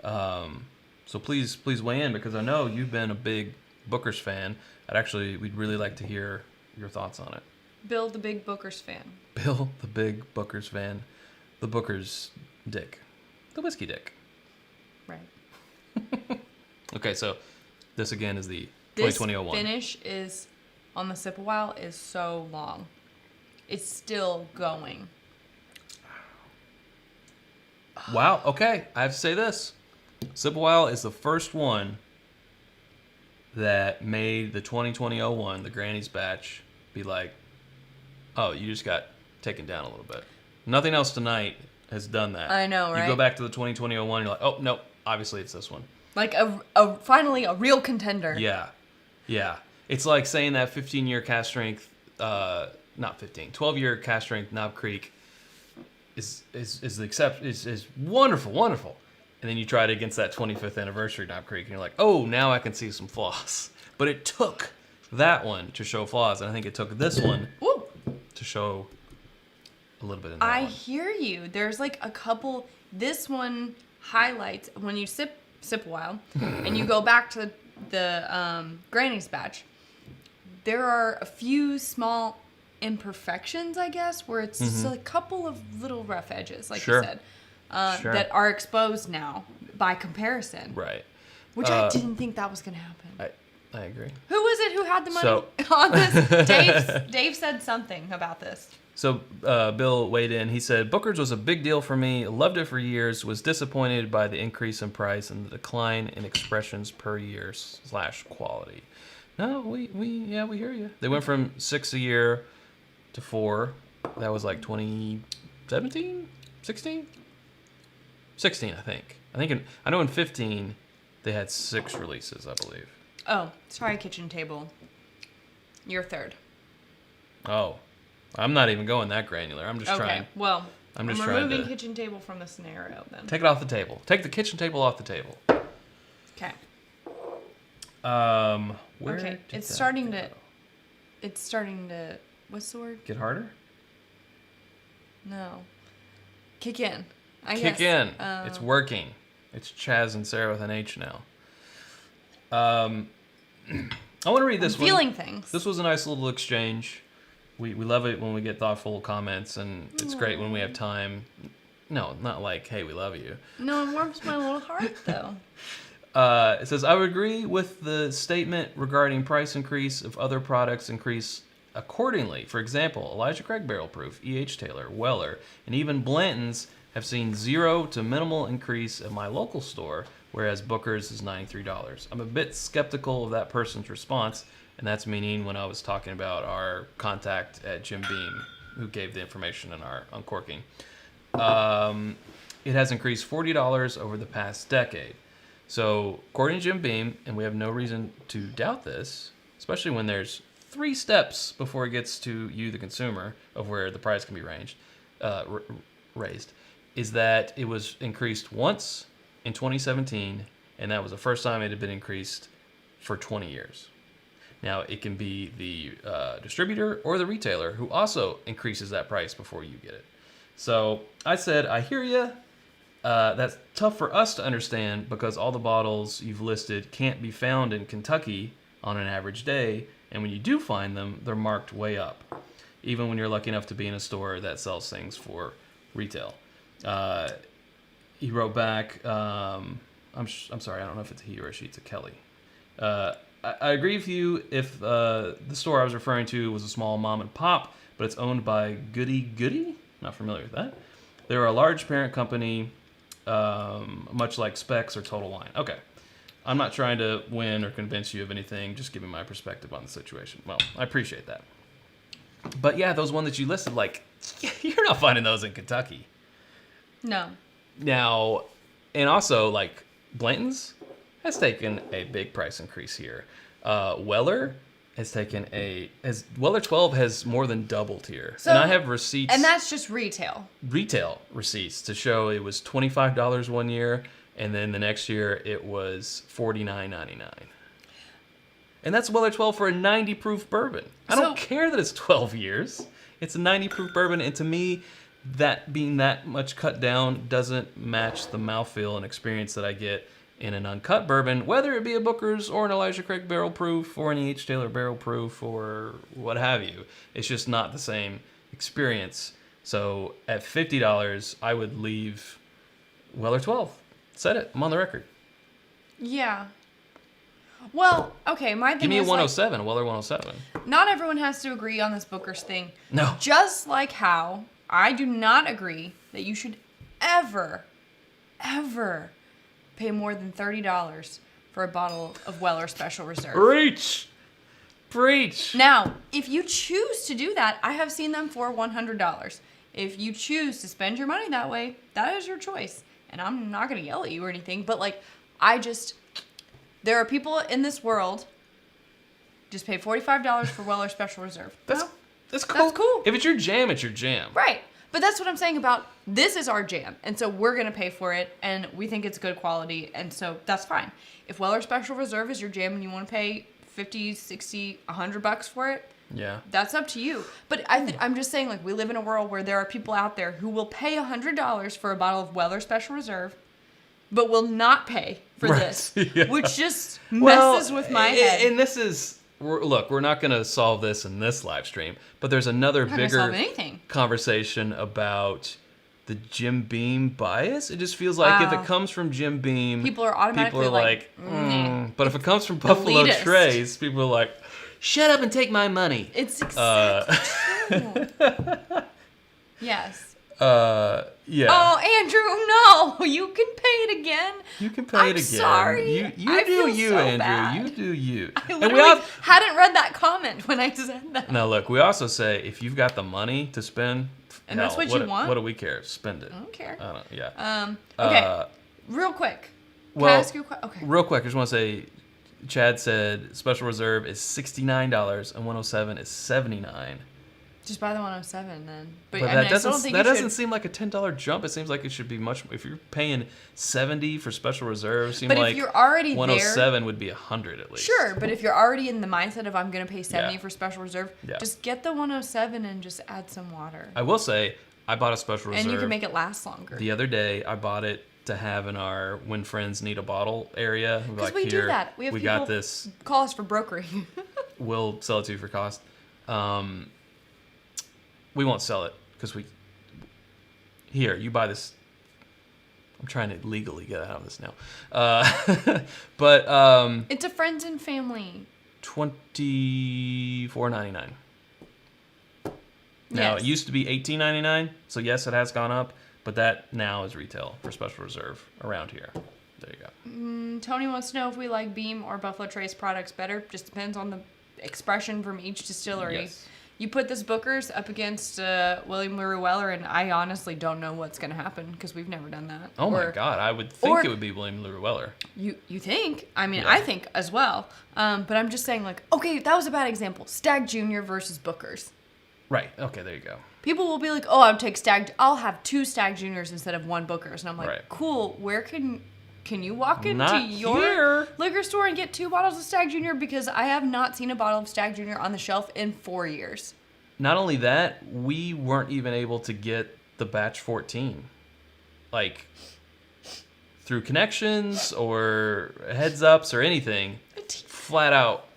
Speaker 2: So please weigh in, because I know you've been a big Booker's fan. We'd really like to hear your thoughts on it.
Speaker 1: Bill, the big Booker's fan.
Speaker 2: Bill, the big Booker's fan. The Booker's dick. The whiskey dick.
Speaker 1: Right.
Speaker 2: Okay, so this again is the 2020-01.
Speaker 1: This finish is, on the sip a while, is so long. It's still going.
Speaker 2: Wow, okay. I have to say this. Sip a while is the first one that made the 2020-01, the Granny's batch, be like, oh, you just got taken down a little bit. Nothing else tonight has done that.
Speaker 1: I know, right?
Speaker 2: You go back to the 2020-01, you're like, oh, no, obviously it's this one.
Speaker 1: Like finally a real contender.
Speaker 2: Yeah. Yeah. It's like saying that 15-year cast strength, 12-year cast strength Knob Creek is wonderful, wonderful. And then you try it against that 25th anniversary Knob Creek, and you're like, oh, now I can see some flaws. But it took that one to show flaws, and I think it took this one to show a little bit in that
Speaker 1: I
Speaker 2: one.
Speaker 1: hear you. There's like a couple. This one highlights when you sip a while, and you go back to the Granny's batch. There are a few small imperfections, I guess, where it's just a couple of little rough edges, like you said, that are exposed now by comparison.
Speaker 2: Right.
Speaker 1: Which I didn't think that was going to happen.
Speaker 2: I agree.
Speaker 1: Who was it who had the money on this? Dave said something about this.
Speaker 2: So Bill weighed in. He said, Booker's was a big deal for me. Loved it for years. Was disappointed by the increase in price and the decline in expressions per year / quality. No, we hear you. They went from 6 a year to 4. That was like 2017, 16, 16, I think. I know in 15 they had 6 releases, I believe.
Speaker 1: Oh, sorry, kitchen table. You're third.
Speaker 2: Oh. I'm not even going that granular. I'm just trying.
Speaker 1: Well,
Speaker 2: I'm
Speaker 1: removing kitchen table from the scenario then.
Speaker 2: Take it off the table. Take the kitchen table off the table.
Speaker 1: Okay.
Speaker 2: Where
Speaker 1: it's starting to. What's the word?
Speaker 2: Get harder?
Speaker 1: No. Kick in.
Speaker 2: Kick in. It's working. It's Chaz and Sarah with an H now. I want to read this one.
Speaker 1: Feeling things.
Speaker 2: This was a nice little exchange. We love it when we get thoughtful comments, and it's great when we have time. No, not like, hey, we love you.
Speaker 1: No, it warms my little heart, though.
Speaker 2: It says, I would agree with the statement regarding price increase if other products increase accordingly. For example, Elijah Craig Barrel Proof, E.H. Taylor, Weller, and even Blanton's have seen 0 to minimal increase at my local store, whereas Booker's is $93. I'm a bit skeptical of that person's response, and that's meaning when I was talking about our contact at Jim Beam, who gave the information in our Uncorking. It has increased $40 over the past decade. So, according to Jim Beam, and we have no reason to doubt this, especially when there's 3 steps before it gets to you, the consumer, of where the price can be raised, is that it was increased once in 2017, and that was the first time it had been increased for 20 years. Now, it can be the distributor or the retailer who also increases that price before you get it. So I said, I hear you. That's tough for us to understand because all the bottles you've listed can't be found in Kentucky on an average day. And when you do find them, they're marked way up, even when you're lucky enough to be in a store that sells things for retail. He wrote back, I'm sorry, I don't know if it's a he or a she. It's a Kelly. I agree with you if the store I was referring to was a small mom and pop, but it's owned by Goody Goody. Not familiar with that. They're a large parent company, much like Specs or Total Wine. Okay. I'm not trying to win or convince you of anything, just giving my perspective on the situation. Well, I appreciate that. But yeah, those ones that you listed, like, you're not finding those in Kentucky.
Speaker 1: No.
Speaker 2: Now, and also, like, Blanton's has taken a big price increase here. Weller has taken Weller 12 has more than doubled here.
Speaker 1: So,
Speaker 2: and I have receipts.
Speaker 1: And that's just retail.
Speaker 2: Retail receipts to show it was $25 one year, and then the next year it was $49.99. And that's Weller 12 for a 90 proof bourbon. I don't care that it's 12 years. It's a 90 proof bourbon, and to me, that being that much cut down doesn't match the mouthfeel and experience that I get in an uncut bourbon, whether it be a Booker's or an Elijah Craig barrel proof or an E.H. Taylor barrel proof or what have you. It's just not the same experience. So at $50, I would leave Weller 12. Said it. I'm on the record.
Speaker 1: Yeah. Well, okay, my thing is,
Speaker 2: give me a 107, a Weller 107.
Speaker 1: Not everyone has to agree on this Booker's thing.
Speaker 2: No.
Speaker 1: Just like how I do not agree that you should ever pay more than $30 for a bottle of Weller Special Reserve.
Speaker 2: Preach!
Speaker 1: Now, if you choose to do that, I have seen them for $100. If you choose to spend your money that way, that is your choice. And I'm not going to yell at you or anything, but like, there are people in this world, just pay $45 for Weller Special Reserve.
Speaker 2: That's cool.
Speaker 1: That's cool.
Speaker 2: If it's your jam, it's your jam.
Speaker 1: Right. But that's what I'm saying about this is our jam. And so we're going to pay for it, and we think it's good quality, and so that's fine. If Weller Special Reserve is your jam and you want to pay $50, $60, $100 for it,
Speaker 2: yeah,
Speaker 1: that's up to you. But I'm just saying, like, we live in a world where there are people out there who will pay $100 for a bottle of Weller Special Reserve, but will not pay for this, yeah. Which just messes with my head.
Speaker 2: And this is, look, we're not going to solve this in this live stream, but there's another bigger conversation about the Jim Beam bias. It just feels like if it comes from Jim Beam,
Speaker 1: people are automatically like
Speaker 2: but if it comes from Buffalo Trace, people are like, shut up and take my money.
Speaker 1: It's exactly true. Yes.
Speaker 2: Yeah.
Speaker 1: Oh, Andrew, no! You can pay it again.
Speaker 2: You can pay it again.
Speaker 1: Sorry.
Speaker 2: You do you, so Andrew. Bad. You do you.
Speaker 1: I literally hadn't read that comment when I said that.
Speaker 2: Now, look, we also say if you've got the money to spend,
Speaker 1: and that's what you want.
Speaker 2: What do we care? Spend it.
Speaker 1: I don't care.
Speaker 2: I don't. Yeah.
Speaker 1: Okay. Real quick. Can I ask you a question? Okay.
Speaker 2: Real quick, I just want to say, Chad said Special Reserve is $69 and 107 is $79.
Speaker 1: Just buy the 107 then.
Speaker 2: But that doesn't seem like a $10 jump. It seems like it should be much. If you're paying $70 for Special Reserve, it seems like
Speaker 1: if you're already
Speaker 2: 107 would be $100 at least.
Speaker 1: Sure, but if you're already in the mindset of I'm going to pay $70 for Special Reserve, just get the 107 and just add some water.
Speaker 2: I will say I bought a Special Reserve.
Speaker 1: And you can make it last longer.
Speaker 2: The other day I bought it to have in our When Friends Need a Bottle area.
Speaker 1: Because we do that. We
Speaker 2: got this.
Speaker 1: Call us for brokering.
Speaker 2: We'll sell it to you for cost. We won't sell it because you buy this. I'm trying to legally get out of this now. But
Speaker 1: it's a friends and family.
Speaker 2: $24.99. Now it used to be $18.99, so yes, it has gone up, but that now is retail for Special Reserve around here. There you go.
Speaker 1: Tony wants to know if we like Beam or Buffalo Trace products better. Just depends on the expression from each distillery.
Speaker 2: Yes.
Speaker 1: You put this Booker's up against William LaRue Weller, and I honestly don't know what's going to happen because we've never done that.
Speaker 2: Oh my God, I would think it would be William LaRue Weller.
Speaker 1: You think? I mean, I think as well. But I'm just saying, like, okay, that was a bad example. Stag Junior versus Booker's.
Speaker 2: Right. Okay, there you go.
Speaker 1: People will be like, oh, I'll have 2 Stag Juniors instead of 1 Booker's. And I'm like, cool, where can you walk into your liquor store and get 2 bottles of Stag Junior? Because I have not seen a bottle of Stag Junior on the shelf in 4 years.
Speaker 2: Not only that, we weren't even able to get the batch 14. Like, through connections or heads ups or anything, flat out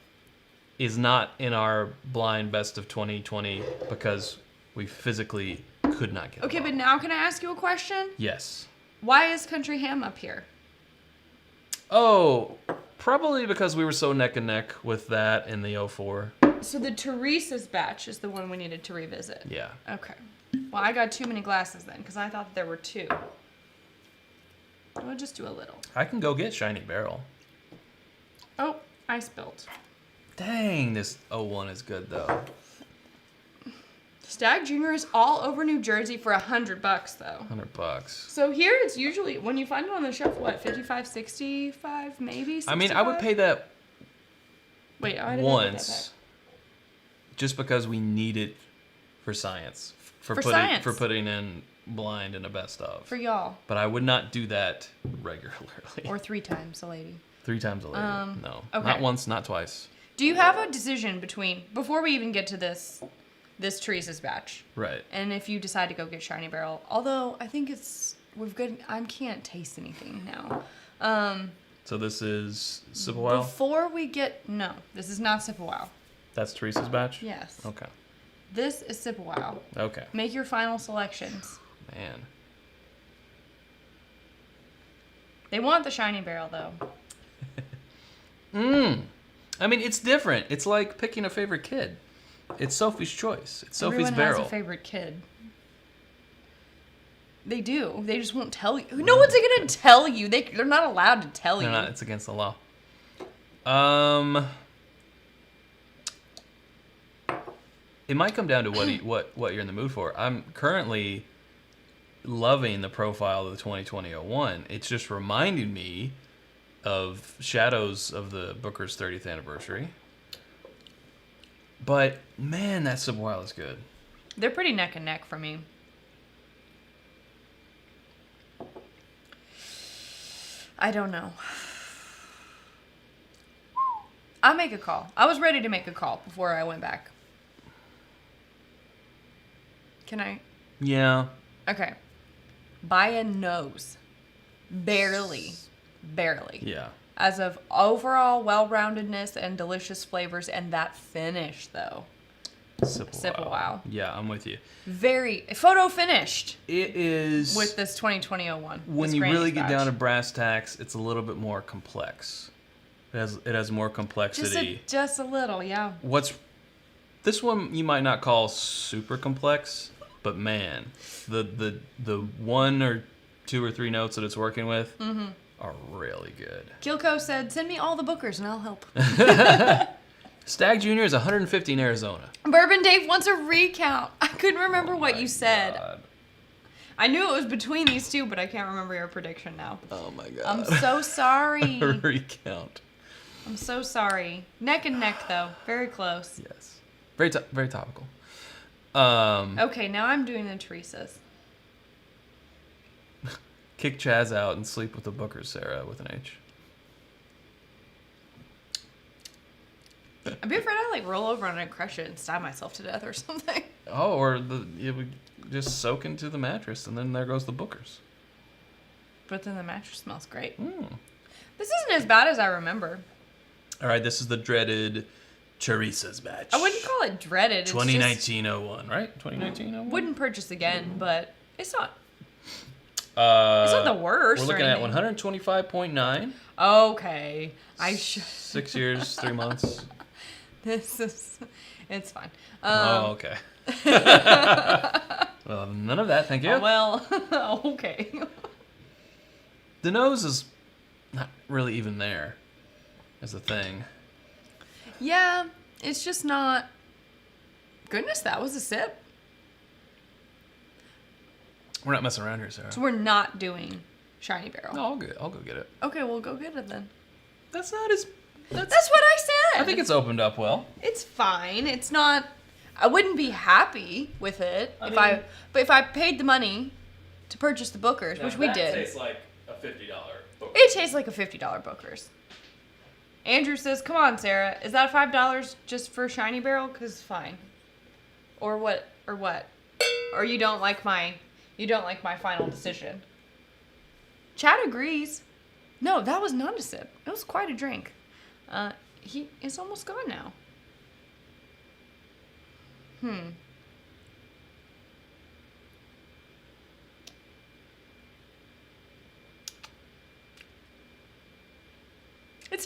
Speaker 2: is not in our blind best of 2020 because we physically could not get it.
Speaker 1: Okay, but now can I ask you a question?
Speaker 2: Yes.
Speaker 1: Why is Country Ham up here?
Speaker 2: Oh, probably because we were so neck and neck with that in the 04.
Speaker 1: So the Teresa's batch is the one we needed to revisit.
Speaker 2: Yeah.
Speaker 1: Okay. Well, I got too many glasses then because I thought there were 2. We'll just do a little.
Speaker 2: I can go get Shiny Barrel.
Speaker 1: Oh, I spilled.
Speaker 2: Dang, this 01 is good though.
Speaker 1: Stag Junior is all over New Jersey for $100 though.
Speaker 2: $100.
Speaker 1: So here it's usually, when you find it on the shelf, what, 55, 65, maybe 65?
Speaker 2: I mean, I would pay that
Speaker 1: Wait, I didn't
Speaker 2: once, just because we need it for science, for putting in blind in a best of.
Speaker 1: For y'all.
Speaker 2: But I would not do that regularly.
Speaker 1: Or 3 times a lady.
Speaker 2: 3 times a lady. No,
Speaker 1: okay.
Speaker 2: Not once, not twice.
Speaker 1: Do you have a decision between, before we even get to this Teresa's batch?
Speaker 2: Right.
Speaker 1: And if you decide to go get Shiny Barrel, although I think I can't taste anything now.
Speaker 2: So this is Sip a While?
Speaker 1: Before we get, no, this is not Sip a While.
Speaker 2: That's Teresa's batch?
Speaker 1: Yes.
Speaker 2: Okay.
Speaker 1: This is Sip a While.
Speaker 2: Okay.
Speaker 1: Make your final selections.
Speaker 2: Man.
Speaker 1: They want the Shiny Barrel though.
Speaker 2: I mean, it's different. It's like picking a favorite kid. It's Sophie's choice. It's Sophie's barrel.
Speaker 1: Everyone has a favorite kid. They do. They just won't tell you. No one's going to tell you. They're not allowed to tell you.
Speaker 2: They're not. It's against the law. It might come down to what you're in the mood for. I'm currently loving the profile of the 2020-01. It's just reminding me of shadows of the Booker's 30th anniversary. But man, that Sip a While is good.
Speaker 1: They're pretty neck and neck for me. I don't know. I'll make a call. I was ready to make a call before I went back. Can I?
Speaker 2: Yeah.
Speaker 1: Okay. By a nose. Barely.
Speaker 2: Yeah.
Speaker 1: As of overall well-roundedness and delicious flavors, and that finish, though.
Speaker 2: Sip a While. Yeah, I'm with you.
Speaker 1: Very photo finished.
Speaker 2: It is
Speaker 1: with this 2020-01.
Speaker 2: When you really get down to brass tacks, it's a little bit more complex. It has more complexity.
Speaker 1: Just a little, yeah.
Speaker 2: This one you might not call super complex, but man, the 1 or 2 or 3 notes that it's working with are really good.
Speaker 1: Kilco said, "Send me all the Bookers and I'll help."
Speaker 2: Stag Junior is 150 in Arizona.
Speaker 1: Bourbon Dave wants a recount. I couldn't remember what you said.
Speaker 2: God.
Speaker 1: I knew it was between these 2, but I can't remember your prediction now.
Speaker 2: Oh my God.
Speaker 1: I'm so sorry.
Speaker 2: A recount.
Speaker 1: I'm so sorry. Neck and neck, though. Very close.
Speaker 2: Yes. Very topical.
Speaker 1: Okay, now I'm doing the Teresa's.
Speaker 2: Kick Chaz out and sleep with the Bookers, Sarah, with an H.
Speaker 1: I'd be afraid I'd roll over and I'd crush it and stab myself to death or something.
Speaker 2: Oh, or it would just soak into the mattress and then there goes the Bookers.
Speaker 1: But then the mattress smells great. This isn't as bad as I remember.
Speaker 2: All right, this is the dreaded Teresa's batch.
Speaker 1: I wouldn't call it dreaded.
Speaker 2: 2019-01, right? 2019-01?
Speaker 1: Wouldn't purchase again, but it's not. It's not the worst.
Speaker 2: We're looking at 125.9.
Speaker 1: Okay.
Speaker 2: 6 years, 3 months.
Speaker 1: It's fine.
Speaker 2: Okay. Well, none of that, thank you.
Speaker 1: Well, okay.
Speaker 2: The nose is not really even there as a thing.
Speaker 1: Yeah, it's just not. Goodness, that was a sip.
Speaker 2: We're not messing around here, Sarah.
Speaker 1: So we're not doing Shiny Barrel.
Speaker 2: No, I'll go get it.
Speaker 1: Okay, we'll go get it then.
Speaker 2: That's not as...
Speaker 1: That's what I said.
Speaker 2: I think it's opened up well.
Speaker 1: It's fine. It's not... I wouldn't be happy with it but if I paid the money to purchase the Bookers, which we did.
Speaker 2: It tastes like a $50 Booker.
Speaker 1: It tastes like a $50 Bookers. Andrew says, "Come on, Sarah. Is that $5 just for Shiny Barrel? 'Cause fine. Or what? Or you don't like my final decision." Chad agrees. No, that was not a sip. It was quite a drink. He is almost gone now.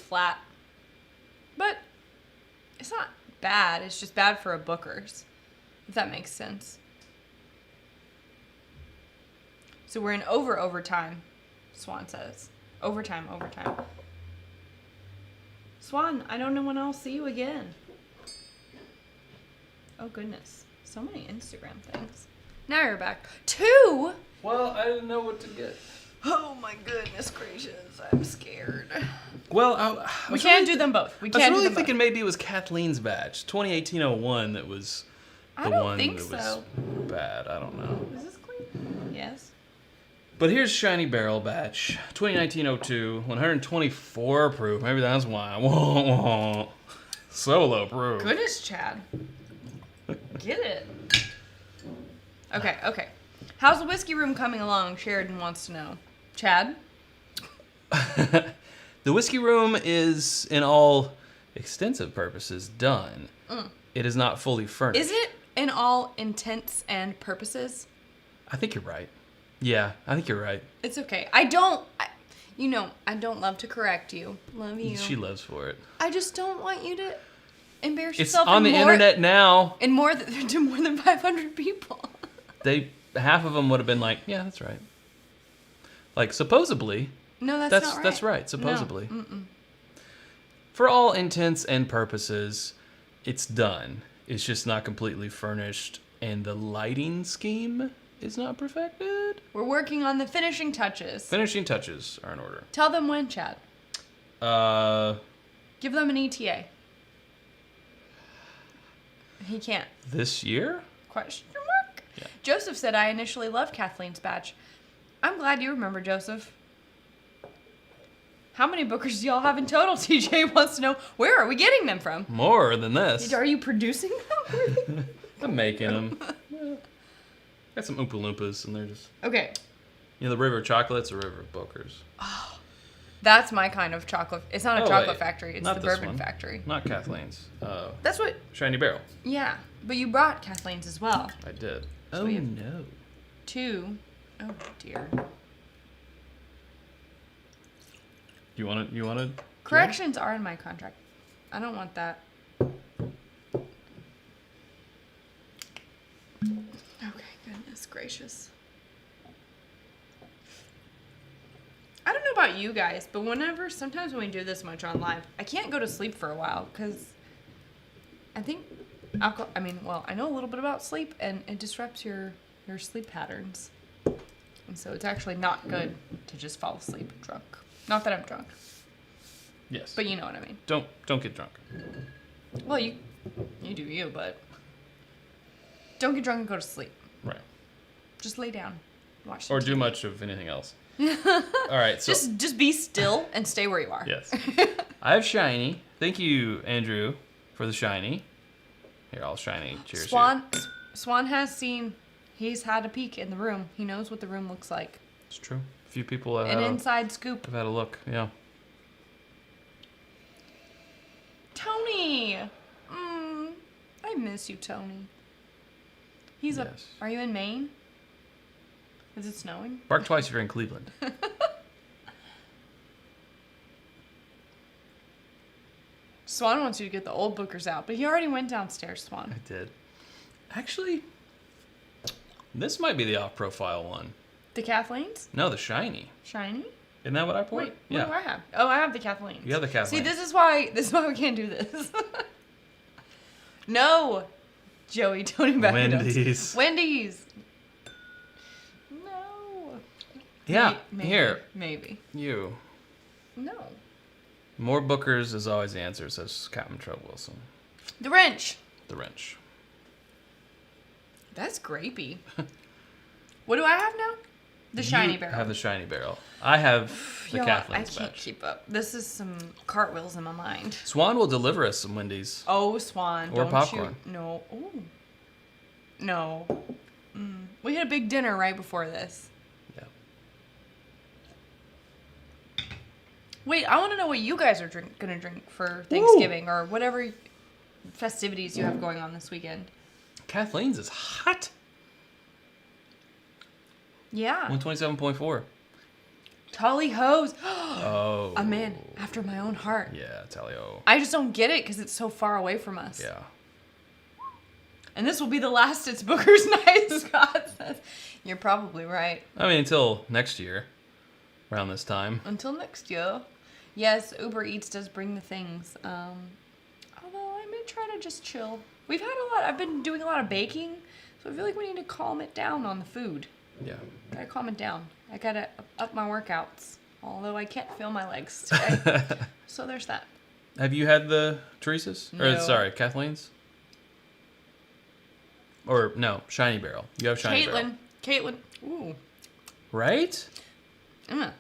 Speaker 1: flat. But it's not bad. It's just bad for a Booker's, if that makes sense. So we're in overtime, Swan says. Overtime. Swan, I don't know when I'll see you again. Oh, goodness. So many Instagram things. Now you're back. 2?
Speaker 2: Well, I didn't know what to get.
Speaker 1: Oh, my goodness gracious. I'm scared.
Speaker 2: Well,
Speaker 1: we can't do them both.
Speaker 2: I was really thinking maybe it was Kathleen's batch, 2018-01, that was the one that was bad. I don't know.
Speaker 1: Is this clean? Yes.
Speaker 2: But here's Shiny Barrel batch, 2019-02, 124 proof. Maybe that's why. Solo proof.
Speaker 1: Goodness, Chad. Get it. Okay. How's the whiskey room coming along? Sheridan wants to know. Chad?
Speaker 2: The whiskey room is, in all extensive purposes, done. It is not fully furnished.
Speaker 1: Is it in all intents and purposes?
Speaker 2: I think you're right. Yeah, I think you're right.
Speaker 1: It's okay. I don't love to correct you. Love you.
Speaker 2: She lives for it.
Speaker 1: I just don't want you to embarrass
Speaker 2: It's
Speaker 1: yourself.
Speaker 2: on the internet now.
Speaker 1: And to more than 500 people.
Speaker 2: Half of them would have been like, yeah, that's right. Like, supposedly.
Speaker 1: No, that's not right.
Speaker 2: That's right, supposedly.
Speaker 1: No.
Speaker 2: For all intents and purposes, it's done. It's just not completely furnished, and the lighting scheme is not perfected.
Speaker 1: We're working on the finishing touches.
Speaker 2: Finishing touches are in order.
Speaker 1: Tell them when, Chad. Give them an ETA. He can't.
Speaker 2: This year?
Speaker 1: Question mark?
Speaker 2: Yeah.
Speaker 1: Joseph said, I initially loved Kathleen's batch. I'm glad you remember, Joseph. How many Bookers do y'all have in total? TJ wants to know. Where are we getting them from?
Speaker 2: More than this.
Speaker 1: Are you producing them?
Speaker 2: I'm making them. Got some Oompa Loompas, and they're just...
Speaker 1: Okay.
Speaker 2: You know, the River of Chocolate's a River of Bookers.
Speaker 1: Oh, that's my kind of chocolate. It's not a chocolate factory. It's the Bourbon factory.
Speaker 2: Not Kathleen's.
Speaker 1: That's what...
Speaker 2: Shiny Barrel.
Speaker 1: Yeah, but you brought Kathleen's as well.
Speaker 2: I did.
Speaker 1: So
Speaker 2: no.
Speaker 1: 2. Oh, dear.
Speaker 2: You want to...
Speaker 1: Corrections are in my contract. I don't want that. Okay, goodness gracious. I don't know about you guys, but sometimes when we do this much on live, I can't go to sleep for a while because I think I know a little bit about sleep, and it disrupts your sleep patterns. And so it's actually not good to just fall asleep drunk. Not that I'm drunk.
Speaker 2: Yes.
Speaker 1: But you know what I mean.
Speaker 2: Don't get drunk.
Speaker 1: Well, you do you, but don't get drunk and go to sleep.
Speaker 2: Right.
Speaker 1: Just lay down. Watch
Speaker 2: Or
Speaker 1: TV.
Speaker 2: do much of anything else. All right, so
Speaker 1: just be still and stay where you are.
Speaker 2: Yes. I have shiny. Thank you, Andrew, for the shiny. Here, all shiny. Cheers.
Speaker 1: Swan has seen. He's had a peek in the room. He knows what the room looks like.
Speaker 2: It's true. A few people have
Speaker 1: inside scoop.
Speaker 2: I've had a look. Yeah.
Speaker 1: Tony, I miss you, Tony.
Speaker 2: Yes.
Speaker 1: Are you in Maine? Is it snowing?
Speaker 2: Bark twice if you're in Cleveland.
Speaker 1: Swan wants you to get the old Bookers out, but he already went downstairs, Swan.
Speaker 2: I did. Actually, this might be the off-profile one.
Speaker 1: The Kathleen's?
Speaker 2: No, the shiny.
Speaker 1: Shiny?
Speaker 2: Isn't that what I poured?
Speaker 1: Wait, what do I have? Oh, I have the Kathleen's.
Speaker 2: You have the Kathleen's.
Speaker 1: See, this is why we can't do this. No, Joey, Tony
Speaker 2: Wendy's.
Speaker 1: Wendy's. No.
Speaker 2: Yeah,
Speaker 1: maybe,
Speaker 2: here.
Speaker 1: Maybe.
Speaker 2: You.
Speaker 1: No.
Speaker 2: More Bookers is always the answer, says Captain Trev Wilson.
Speaker 1: The wrench.
Speaker 2: The wrench.
Speaker 1: That's grapey. What do I have now? The shiny barrel.
Speaker 2: I have the shiny barrel. I have the Kathleen's batch.
Speaker 1: I can't keep up. This is some cartwheels in my mind.
Speaker 2: Swan will deliver us some Wendy's.
Speaker 1: Oh, Swan.
Speaker 2: Or popcorn.
Speaker 1: No. Ooh. No. We had a big dinner right before this.
Speaker 2: Yeah.
Speaker 1: Wait, I want to know what you guys are going to drink for Thanksgiving or whatever festivities you have going on this weekend.
Speaker 2: Kathleen's is hot.
Speaker 1: Yeah.
Speaker 2: 127.4.
Speaker 1: Tally Ho's.
Speaker 2: Oh.
Speaker 1: A man after my own heart.
Speaker 2: Yeah, Tally Ho.
Speaker 1: I just don't get it because it's so far away from us.
Speaker 2: Yeah.
Speaker 1: And this will be the last It's Booker's Night, Scott says. You're probably right.
Speaker 2: I mean, until next year, around this time.
Speaker 1: Until next year. Yes, Uber Eats does bring the things. Although I may try to just chill. I've been doing a lot of baking, so I feel like we need to calm it down on the food.
Speaker 2: Yeah.
Speaker 1: Gotta calm it down. I gotta up my workouts. Although I can't feel my legs today. So there's that.
Speaker 2: Have you had the Teresa's?
Speaker 1: No.
Speaker 2: Or, sorry, Kathleen's? Or, no, Shiny Barrel. You have Shiny Barrel.
Speaker 1: Caitlin. Ooh.
Speaker 2: Right?
Speaker 1: I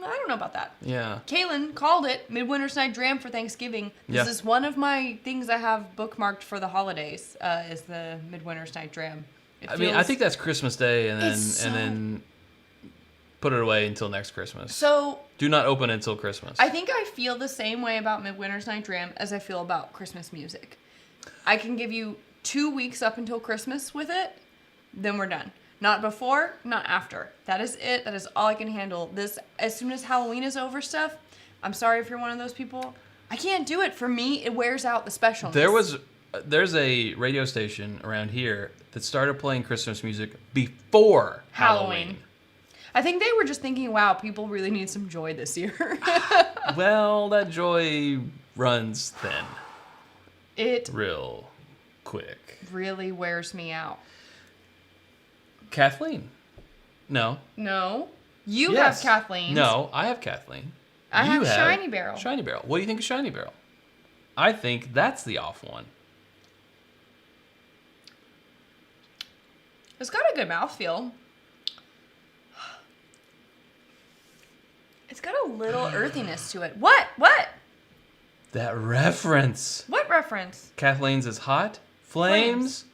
Speaker 1: don't know about that.
Speaker 2: Yeah.
Speaker 1: Caitlin called it Midwinter's Night Dram for Thanksgiving. This is one of my things I have bookmarked for the holidays, is the Midwinter's Night Dram.
Speaker 2: I think that's Christmas Day, and then put it away until next Christmas.
Speaker 1: So
Speaker 2: do not open it until Christmas.
Speaker 1: I think I feel the same way about Midwinter's Night Dram as I feel about Christmas music. I can give you 2 weeks up until Christmas with it, then we're done. Not before, not after. That is it. That is all I can handle. This, as soon as Halloween is over stuff, I'm sorry if you're one of those people. I can't do it. For me, it wears out the specialness.
Speaker 2: There's a radio station around here that started playing Christmas music before Halloween.
Speaker 1: I think they were just thinking, wow, people really need some joy this year.
Speaker 2: Well, that joy runs thin.
Speaker 1: It
Speaker 2: real quick.
Speaker 1: Really wears me out.
Speaker 2: Kathleen. No.
Speaker 1: You have Kathleen.
Speaker 2: No, I have Kathleen.
Speaker 1: I have Shiny Barrel.
Speaker 2: Shiny Barrel. What do you think of Shiny Barrel? I think that's the off one.
Speaker 1: It's got a good mouthfeel. It's got a little earthiness to it. What?
Speaker 2: That reference.
Speaker 1: What reference?
Speaker 2: Kathleen's is hot. Flames.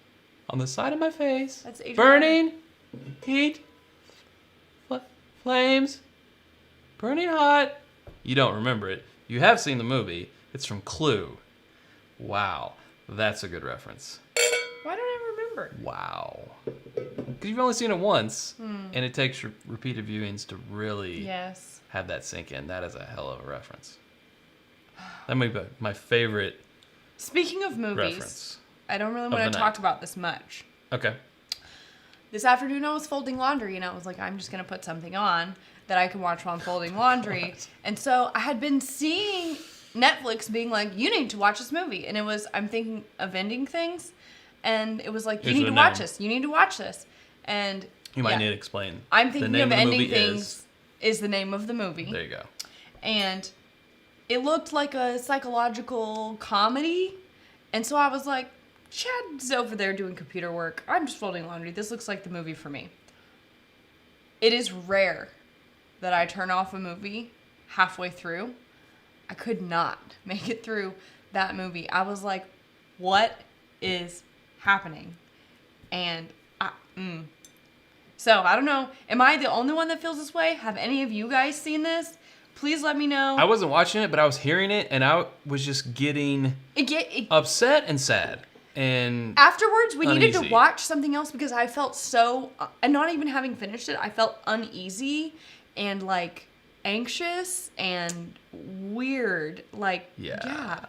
Speaker 2: On the side of my face.
Speaker 1: That's Adrian.
Speaker 2: Burning. Heat. Flames. Burning hot. You don't remember it. You have seen the movie. It's from Clue. Wow. That's a good reference.
Speaker 1: Why don't I remember?
Speaker 2: Wow. Because you've only seen it once. And it takes repeated viewings to really have that sink in. That is a hell of a reference. That might be my favorite.
Speaker 1: Speaking of movies,
Speaker 2: reference
Speaker 1: I don't really want to talk about this much.
Speaker 2: Okay.
Speaker 1: This afternoon I was folding laundry and I was like, I'm just going to put something on that I can watch while I'm folding laundry. And so I had been seeing Netflix being like, you need to watch this movie. And it was, I'm thinking of ending things. And it was like, you need to watch this. You need to watch this. And
Speaker 2: you might need to explain.
Speaker 1: I'm thinking of ending things is the name of the movie.
Speaker 2: There you go.
Speaker 1: And it looked like a psychological comedy. And so I was like, Chad's over there doing computer work. I'm just folding laundry. This looks like the movie for me. It is rare that I turn off a movie halfway through. I could not make it through that movie. I was like, what is happening? And So, I don't know. Am I the only one that feels this way? Have any of you guys seen this? Please let me know.
Speaker 2: I wasn't watching it, but I was hearing it, and I was just getting upset and sad. And
Speaker 1: afterwards, we
Speaker 2: uneasy.
Speaker 1: needed to watch something else because I felt so, and not even having finished it, I felt uneasy and like anxious and weird. Like, yeah.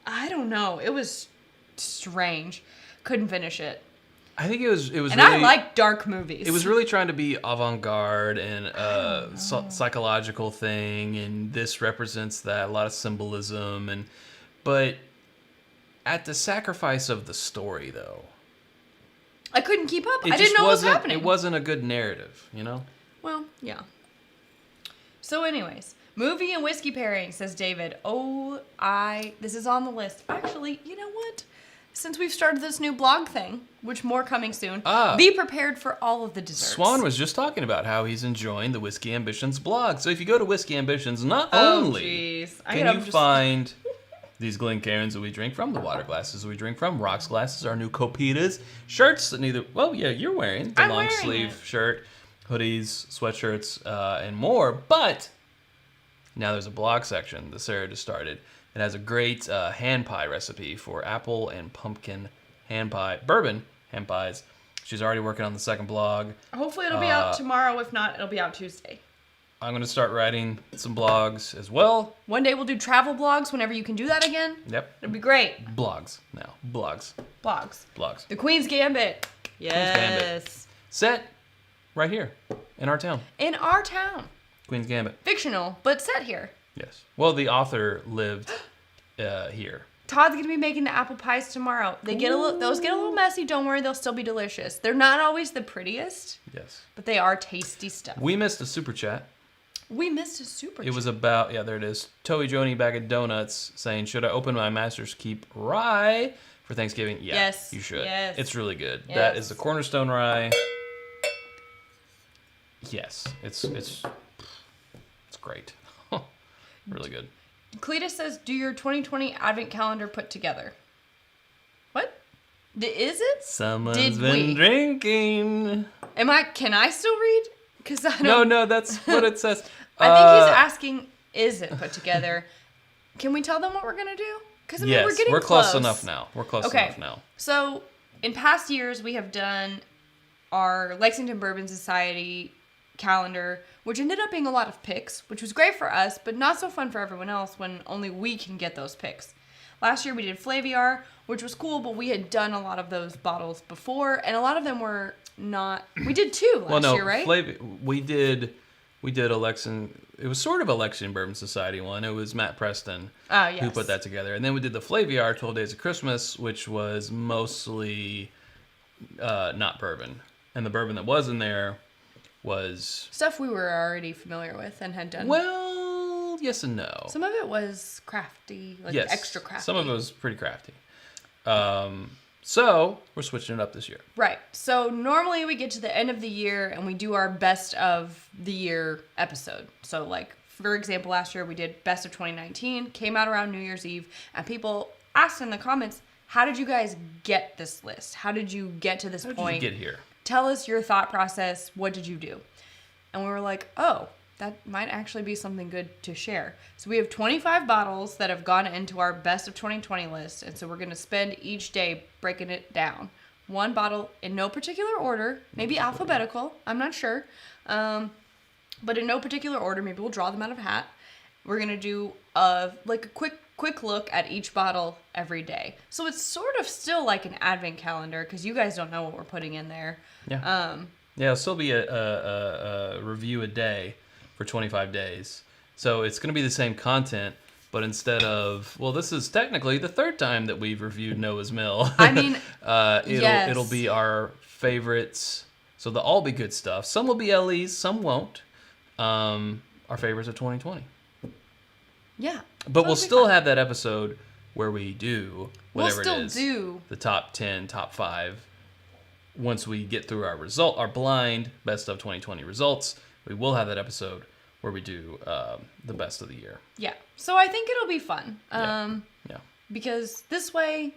Speaker 1: I don't know. It was strange. Couldn't finish it.
Speaker 2: I think it was
Speaker 1: and
Speaker 2: really,
Speaker 1: I like dark movies.
Speaker 2: It was really trying to be avant-garde and a psychological thing, and this represents that, a lot of symbolism, but at the sacrifice of the story, though.
Speaker 1: I couldn't keep up. I didn't know what was happening.
Speaker 2: It wasn't a good narrative, you know?
Speaker 1: Well, yeah. So anyways, movie and whiskey pairing, says David. This is on the list. Actually, you know what? Since we've started this new blog thing, which more coming soon, be prepared for all of the desserts.
Speaker 2: Swan was just talking about how he's enjoying the Whiskey Ambitions blog. So if you go to Whiskey Ambitions, not only can you find these Glencairns that we drink from, the water glasses that we drink from, rocks glasses, our new Copitas, shirts that you're wearing, the long sleeve shirt, hoodies, sweatshirts, and more. But now there's a blog section that Sarah just started. It has a great hand pie recipe for apple and pumpkin hand pie, bourbon hand pies. She's already working on the second blog.
Speaker 1: Hopefully it'll be out tomorrow. If not, it'll be out Tuesday.
Speaker 2: I'm going to start writing some blogs as well.
Speaker 1: One day we'll do travel blogs whenever you can do that again.
Speaker 2: Yep.
Speaker 1: It'll be great.
Speaker 2: Blogs now. Blogs.
Speaker 1: Blogs. The Queen's Gambit. Yes.
Speaker 2: Queen's Gambit. Set right here in our town.
Speaker 1: In our town.
Speaker 2: Queen's Gambit.
Speaker 1: Fictional, but set here.
Speaker 2: Yes. Well, the author lived here.
Speaker 1: Todd's gonna be making the apple pies tomorrow. Those get a little messy. Don't worry, they'll still be delicious. They're not always the prettiest.
Speaker 2: Yes.
Speaker 1: But they are tasty stuff.
Speaker 2: We missed a super chat.
Speaker 1: It
Speaker 2: was about, there it is. Toey Joni Bag of Donuts saying, should I open my Master's Keep rye for Thanksgiving? Yeah,
Speaker 1: yes.
Speaker 2: You should.
Speaker 1: Yes.
Speaker 2: It's really good.
Speaker 1: Yes.
Speaker 2: That is the Cornerstone rye. Yes, it's great. Really good.
Speaker 1: Cletus says, do your 2020 advent calendar put together. What? Is it?
Speaker 2: Someone's been drinking.
Speaker 1: Can I still read? Because I don't.
Speaker 2: No, that's what it says.
Speaker 1: I think he's asking, is it put together? Can we tell them what we're going to do? Because
Speaker 2: yes,
Speaker 1: we're getting
Speaker 2: close enough now. We're close enough now.
Speaker 1: So, in past years, we have done our Lexington Bourbon Society calendar, which ended up being a lot of picks, which was great for us, but not so fun for everyone else when only we can get those picks. Last year we did Flaviar, which was cool, but we had done a lot of those bottles before, and a lot of them were not. We did two last year, right?
Speaker 2: We did it was sort of a Lexington Bourbon Society one. It was Matt Preston who put that together. And then we did the Flaviar 12 Days of Christmas, which was mostly not bourbon. And the bourbon that was in there was
Speaker 1: stuff we were already familiar with and had done.
Speaker 2: Well, yes and no.
Speaker 1: Some of it was crafty, extra crafty.
Speaker 2: Some of it was pretty crafty. So we're switching it up this year.
Speaker 1: Right. So normally we get to the end of the year and we do our best of the year episode. So for example, last year we did best of 2019, came out around New Year's Eve, and people asked in the comments, how did you guys get this list? How did you get to this point?
Speaker 2: How did you get here?
Speaker 1: Tell us your thought process. What did you do? And we were like, oh, that might actually be something good to share. So we have 25 bottles that have gone into our best of 2020 list. And so we're going to spend each day breaking it down. One bottle in no particular order, maybe alphabetical. I'm not sure. But in no particular order. Maybe we'll draw them out of a hat. We're going to do a quick look at each bottle every day. So it's sort of still like an advent calendar because you guys don't know what we're putting in there.
Speaker 2: Yeah. It'll still be a review a day for 25 days. So it's going to be the same content, but instead of, this is technically the third time that we've reviewed Noah's Mill.
Speaker 1: I mean,
Speaker 2: it'll be our favorites. So they'll all be good stuff. Some will be LEs, some won't. Our favorites of 2020.
Speaker 1: Yeah.
Speaker 2: But we'll still have that episode where we do whatever
Speaker 1: it
Speaker 2: is. The top 10, top 5. Once we get through our blind best of 2020 results, we will have that episode where we do the best of the year.
Speaker 1: Yeah. So I think it'll be fun.
Speaker 2: Yeah.
Speaker 1: Because this way,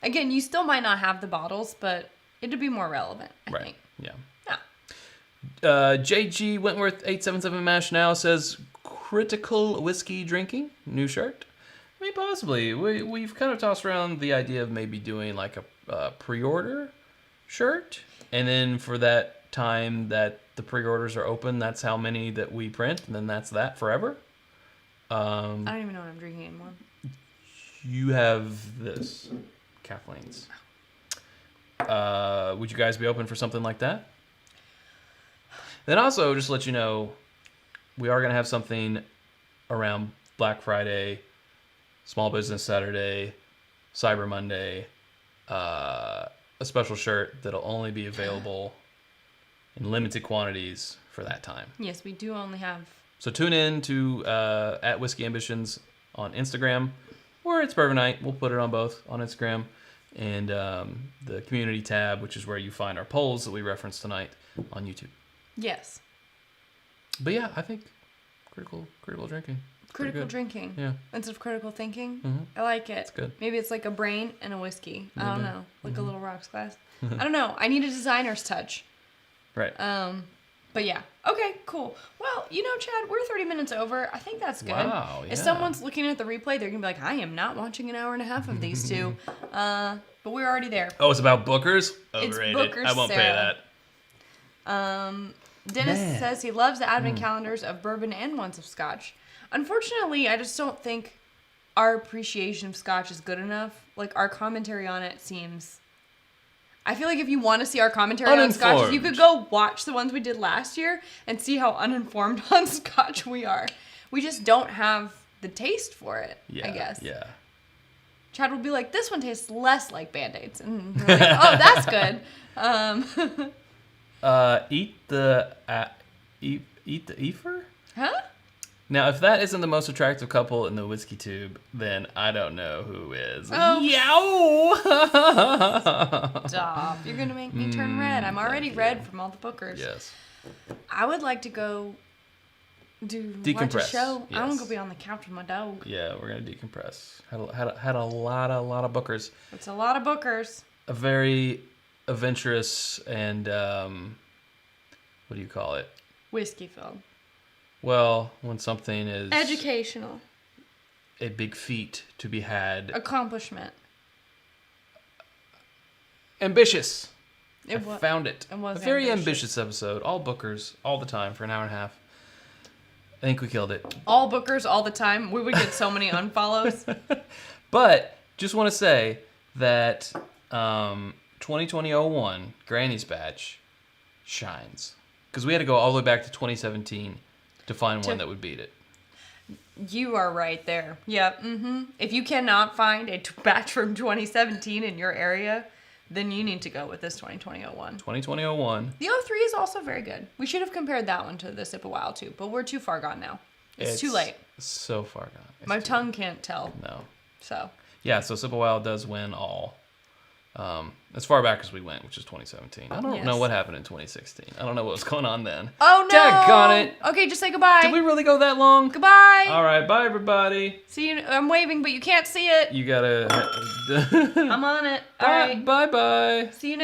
Speaker 1: again, you still might not have the bottles, but it'll be more relevant, I think.
Speaker 2: Yeah.
Speaker 1: Yeah.
Speaker 2: JG Wentworth 877 Mash now says critical whiskey drinking, new shirt. I mean, possibly. We've kind of tossed around the idea of maybe doing like a pre-order shirt, and then for that time that the pre-orders are open, that's how many that we print, and then that's that forever.
Speaker 1: I don't even know what I'm drinking anymore.
Speaker 2: You have this, Kathleen's. Would you guys be open for something like that? Then also, just to let you know, we are going to have something around Black Friday, Small Business Saturday, Cyber Monday, a special shirt that'll only be available in limited quantities for that time.
Speaker 1: Yes, we do only have.
Speaker 2: So tune in to at Whiskey Ambitions on Instagram, or It's Bourbon Night. We'll put it on both on Instagram, and the community tab, which is where you find our polls that we referenced tonight on YouTube.
Speaker 1: Yes.
Speaker 2: But yeah, I think critical drinking.
Speaker 1: Critical drinking.
Speaker 2: Yeah.
Speaker 1: Instead of critical thinking.
Speaker 2: Mm-hmm.
Speaker 1: I like it.
Speaker 2: It's good.
Speaker 1: Maybe it's like a brain and a whiskey. I don't know. Like a little rocks glass. I don't know. I need a designer's touch.
Speaker 2: Right.
Speaker 1: But yeah. Okay, cool. Well, Chad, we're 30 minutes over. I think that's good.
Speaker 2: Wow, yeah.
Speaker 1: If someone's looking at the replay, they're going to be like, I am not watching an hour and a half of these two. But we're already there.
Speaker 2: Oh, it's about Bookers? Overrated.
Speaker 1: It's Booker's
Speaker 2: I won't pay
Speaker 1: that. Dennis says he loves the advent calendars of bourbon and ones of scotch. Unfortunately, I just don't think our appreciation of scotch is good enough. Like, our commentary on it seems... I feel like if you want to see our commentary on scotch, you could go watch the ones we did last year and see how uninformed on scotch we are. We just don't have the taste for it, I guess.
Speaker 2: Yeah.
Speaker 1: Chad will be like, this one tastes less like Band-Aids. And we're like, oh, that's good.
Speaker 2: Eat the Efer?
Speaker 1: Huh?
Speaker 2: Now, if that isn't the most attractive couple in the whiskey tube, then I don't know who is.
Speaker 1: Oh.
Speaker 2: Yow!
Speaker 1: Stop. You're going to make me turn red. I'm already red from all the bookers.
Speaker 2: Yes.
Speaker 1: I would like to go watch a show.
Speaker 2: Yes.
Speaker 1: I want to go be on the couch with my dog.
Speaker 2: Yeah, we're going to decompress. Had a lot of bookers.
Speaker 1: It's a lot of bookers.
Speaker 2: A very adventurous and, what do you call it?
Speaker 1: Whiskey filled.
Speaker 2: Well, when something is...
Speaker 1: Educational.
Speaker 2: A big feat to be had.
Speaker 1: Accomplishment.
Speaker 2: Ambitious. I
Speaker 1: was,
Speaker 2: found it.
Speaker 1: It was
Speaker 2: a very ambitious episode. All bookers, all the time, for an hour and a half. I think we killed it.
Speaker 1: All bookers, all the time. We would get so many unfollows.
Speaker 2: But, just want to say that 2020-01, Granny's Batch, shines. Because we had to go all the way back to 2017 to find one that would beat it.
Speaker 1: You are right there. Yep. Mm-hmm. If you cannot find a batch from 2017 in your area, then you need to go with this 2020-01.
Speaker 2: 2020-01.
Speaker 1: The 03 is also very good. We should have compared that one to the Sip a While too, but we're too far gone now. It's too late.
Speaker 2: So far gone.
Speaker 1: My tongue can't tell.
Speaker 2: No.
Speaker 1: So.
Speaker 2: Yeah, so Sip a While does win all. As far back as we went, which is 2017. I don't know what happened in 2016. I don't know what was going on then.
Speaker 1: Oh, no.
Speaker 2: Daggone it.
Speaker 1: Okay, just say goodbye.
Speaker 2: Did we really go that long?
Speaker 1: Goodbye.
Speaker 2: All right, bye, everybody.
Speaker 1: See you. I'm waving, but you can't see it.
Speaker 2: You gotta...
Speaker 1: I'm on it. All right.
Speaker 2: Bye-bye.
Speaker 1: See you next